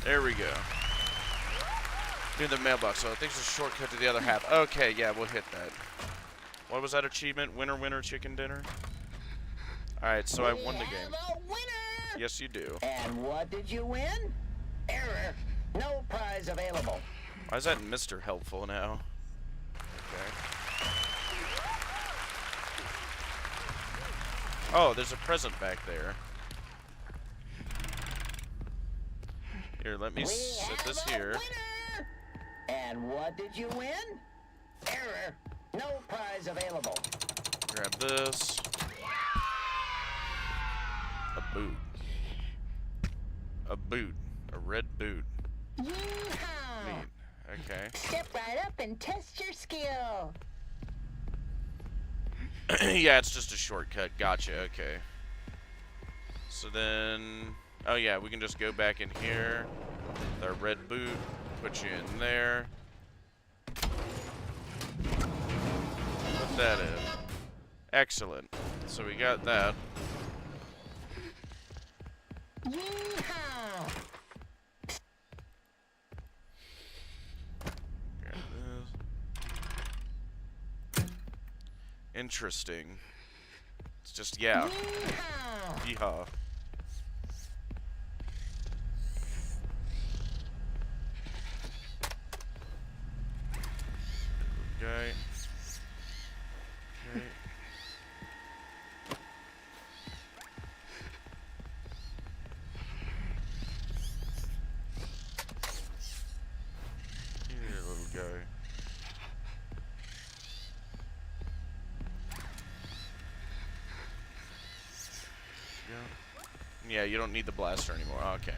There we go. Near the mailbox, so I think it's a shortcut to the other half. Okay, yeah, we'll hit that. What was that achievement? Winner, winner, chicken dinner? Alright, so I won the game. A winner! Yes, you do. And what did you win? Error. No prize available. Why is that Mr. Helpful now? Okay. Oh, there's a present back there. Here, let me set this here. Winner! And what did you win? Error. No prize available. Grab this. A boot. boot. A red boot. Yeehaw! Neat. Okay. Step right up and test your skill. Yeah, it's just a shortcut. Gotcha. Okay. So then... Oh, yeah, we can just go back in here with our red boot. Put you in there. Put that in. Excellent. So we got that. Yeehaw! Got this. Interesting. It's just, yeah. Yeehaw! Yeehaw. Okay. Okay. Here, little guy. Yeah, you don't need the blaster anymore. Okay.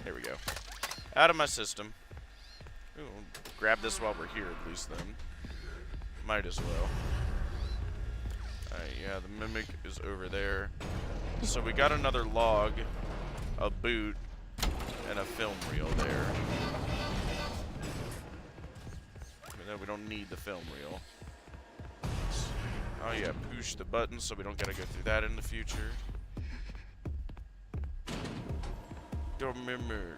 There we go. Out of my system. Ooh, grab this while we're here, at least then. Might as well. Alright, yeah, the Mimic is over there. So we got another log, a boot, and a film reel there. But then we don't need the film reel. Oh yeah, push the button so we don't gotta go through that in the future. The Mimic.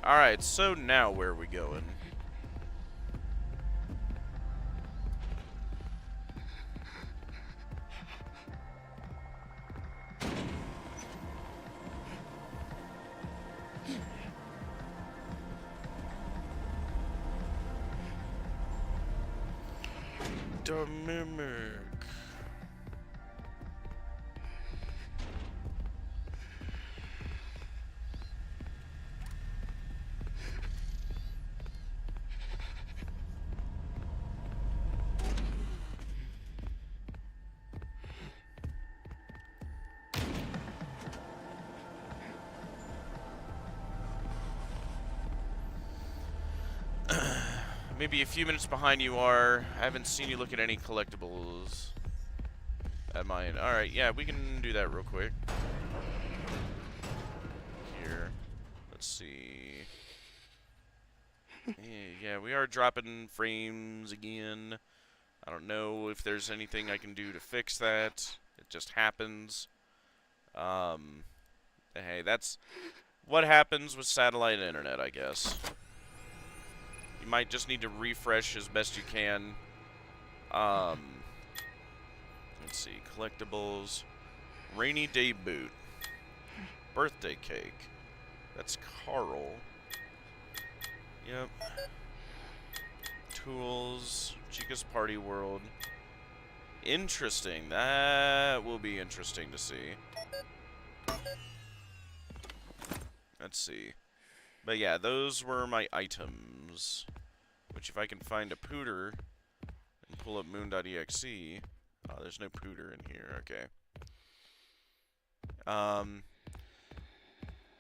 Alright, so now where are we going? The Mimic. Maybe a few minutes behind you are. I haven't seen you look at any collectibles at mine. Alright, yeah, we can do that real quick. Here. Let's see. Yeah, we are dropping frames again. I don't know if there's anything I can do to fix that. It just happens. Hey, that's what happens with satellite internet, I guess. You might just need to refresh as best you can. Let's see, collectibles. Rainy day boot. Birthday cake. That's Carl. Yep. Tools. Chica's Party World. Interesting. That will be interesting to see. Let's see. But yeah, those were my items. Which if I can find a pooter and pull up moon.exe. Oh, there's no pooter in here. Okay.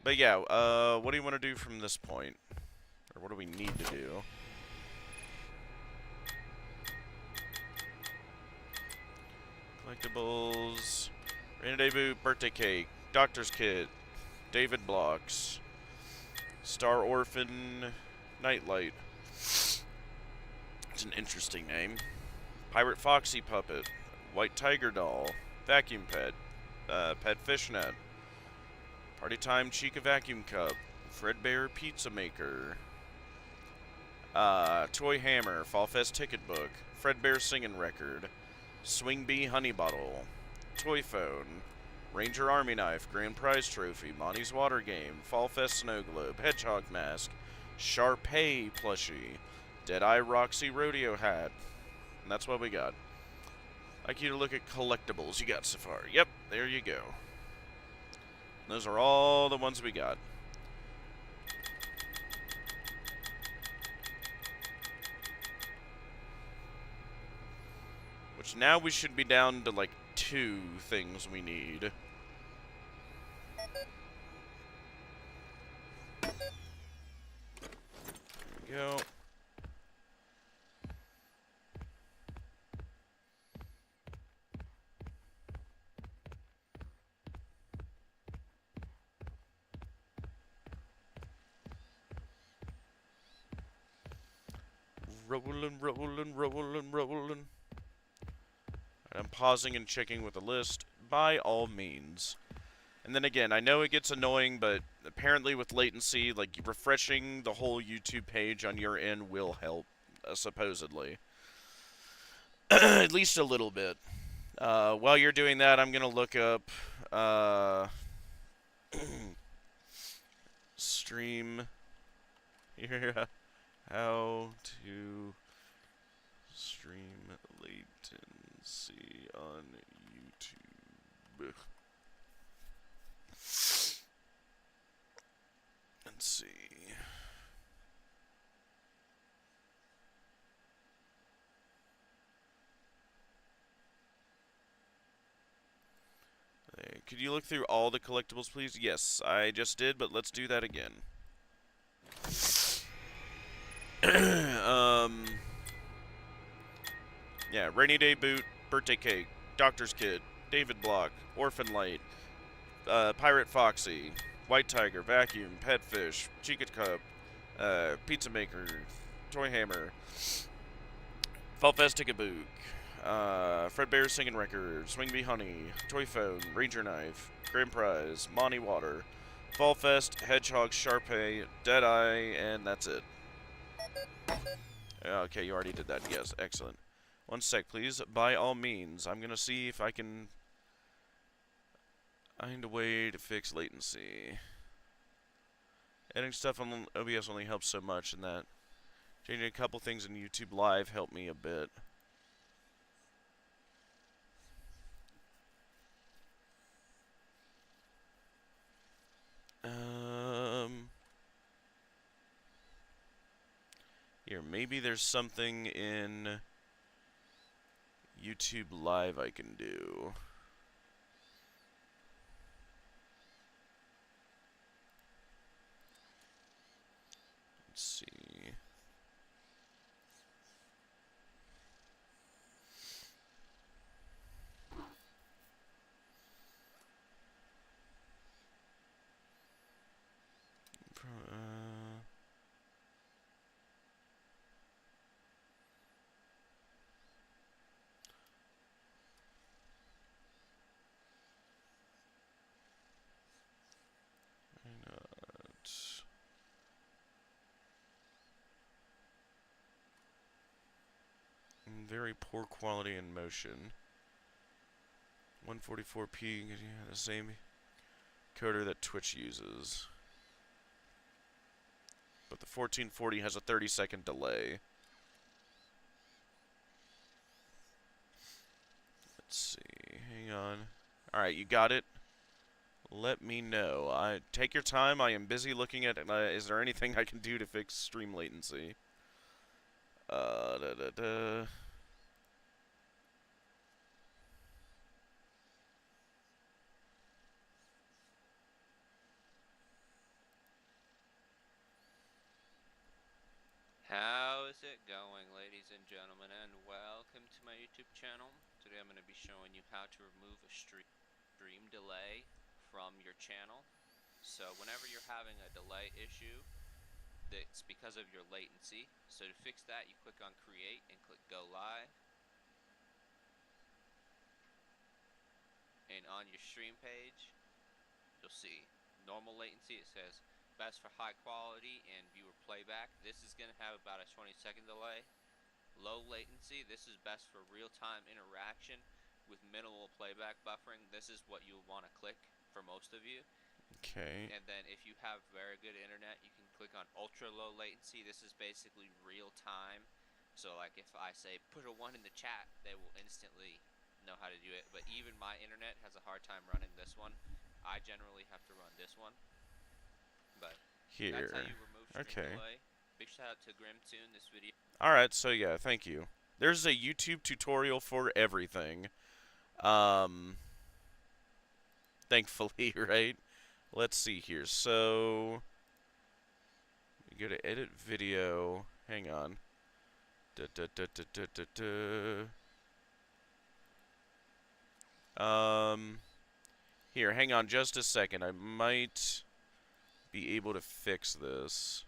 But yeah, what do you want to do from this point? Or what do we need to do? Collectibles. Rainy day boot, birthday cake, doctor's kit, David blocks, Star Orphan, Nightlight. It's an interesting name. Pirate Foxy puppet, White Tiger doll, vacuum pet, pet fishnet, Party Time Chica vacuum cup, Fredbear pizza maker, toy hammer, Fall Fest ticket book, Fredbear singing record, Swing Bee honey bottle, toy phone, Ranger army knife, grand prize trophy, Monty's water game, Fall Fest snow globe, hedgehog mask, Sharpay plushie, Deadeye Roxy rodeo hat. And that's what we got. I'd like you to look at collectibles you got so far. Yep, there you go. Those are all the ones we got. Which now we should be down to like 2 things we need. There we go. Rolling, rolling, rolling, rolling. I'm pausing and checking with the list, by all means. And then again, I know it gets annoying, but apparently with latency, like, refreshing the whole YouTube page on your end will help, supposedly. At least a little bit. While you're doing that, I'm going to look up stream here. How to stream latency on YouTube. Let's see. Could you look through all the collectibles, please? Yes, I just did, but let's do that again. Yeah, rainy day boot, birthday cake, doctor's kit, David block, orphan light, pirate foxy, white tiger, vacuum, pet fish, chica cup, pizza maker, toy hammer, fall fest ticket book, Fred Bear singing record, swing bee honey, toy phone, ranger knife, grand prize, Monty water, fall fest, hedgehog, Sharpay, deadeye, and that's it. Okay, you already did that. Yes, excellent. One sec, please. By all means, I'm gonna see if I can find a way to fix latency. Editing stuff on OBS only helps so much, and that changing a couple things in YouTube Live helped me a bit. Here, maybe there's something in YouTube Live I can do. Let's see. Very poor quality in motion. 144p, yeah, the same coder that Twitch uses. But the 1440 has a 30-second delay. Let's see. Hang on. Alright, you got it? Let me know. Take your time. I am busy looking at is there anything I can do to fix stream latency? How is it going, ladies and gentlemen, and welcome to my YouTube channel. Today I'm going to be showing you how to remove a stream delay from your channel. So whenever you're having a delay issue, that's because of your latency. So to fix that, you click on Create and click Go Live. And on your stream page, you'll see normal latency. It says best for high quality and viewer playback. This is going to have about a 20-second delay. Low latency, this is best for real-time interaction with minimal playback buffering. This is what you'll want to click for most of you. Okay. And then if you have very good internet, you can click on ultra low latency. This is basically real time. So like if I say put a 1 in the chat, they will instantly know how to do it. But even my internet has a hard time running this one. I generally have to run this one. But here. that's how you remove stream Okay. delay. Big shout out to GrimToon. This video. Alright, so yeah, thank you. There's a YouTube tutorial for everything. Um, thankfully, right? Let's see here. So, we go to edit video. Hang on. Da, da, da, da, da, da, da. Here, hang on just a second. I might be able to fix this.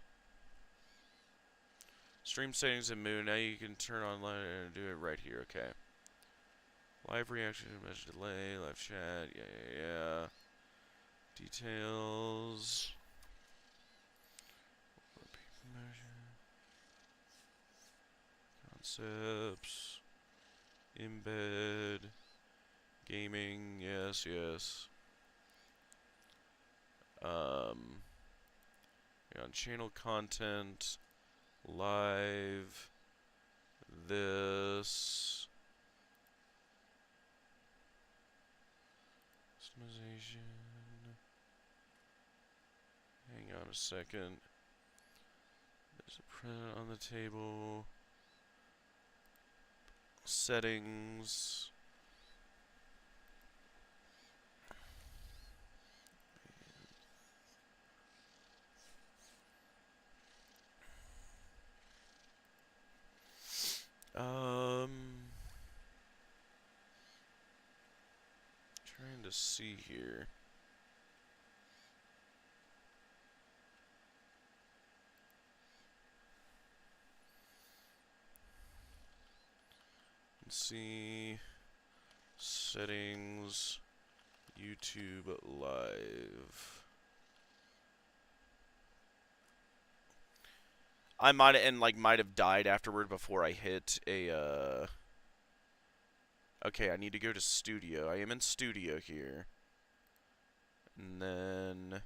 Stream settings and mood. Now you can turn on live and do it right here. Okay. Live reaction, measure delay, live chat. Yeah. Details. Concepts. Embed. Gaming. Yes, yes. On channel content. Live. This. Customization. Hang on a second. There's a print on the table. Settings. Trying to see here. Let's see. Settings. YouTube Live. I might have died afterward before I hit a Okay, I need to go to studio. I am in studio here. And then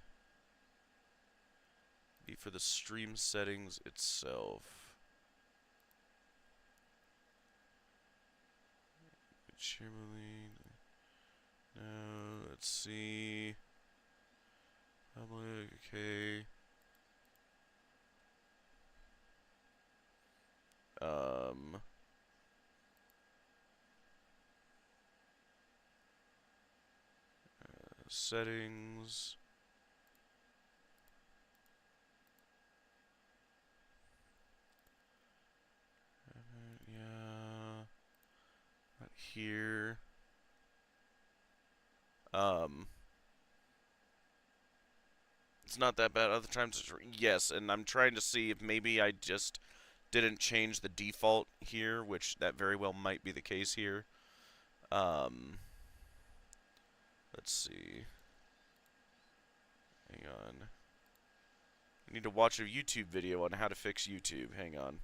be for the stream settings itself. No, let's see. Public, okay. Settings. Yeah. Not here. It's not that bad. Other times it's yes, and I'm trying to see if maybe I just didn't change the default here, which that very well might be the case here. Let's see. Hang on. I need to watch a YouTube video on how to fix YouTube. Hang on.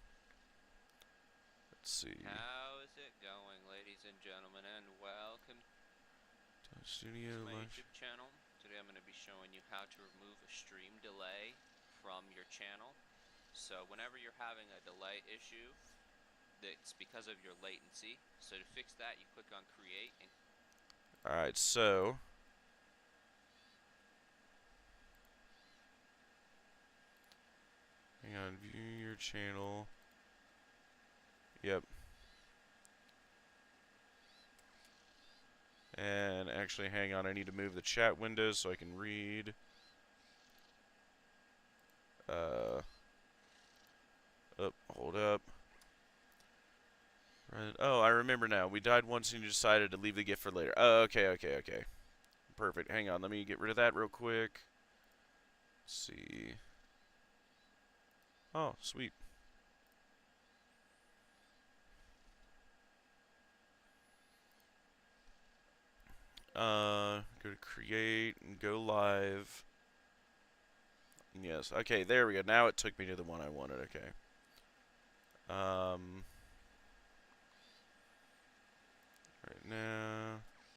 Let's see. How is it going, ladies and gentlemen, and welcome Studio to my Live. YouTube channel. Today I'm going to be showing you how to remove a stream delay from your channel. So whenever you're having a delay issue, that's because of your latency. So to fix that, you click on create and Alright, so hang on, view your channel. Yep. And actually, hang on, I need to move the chat window so I can read. Oh, hold up. Right. Oh, I remember now. We died once and you decided to leave the gift for later. Oh, okay. Perfect. Hang on, let me get rid of that real quick. Let's see. Oh, sweet. Go to create and go live. Yes. Okay, there we go. Now it took me to the one I wanted. Okay. Right now.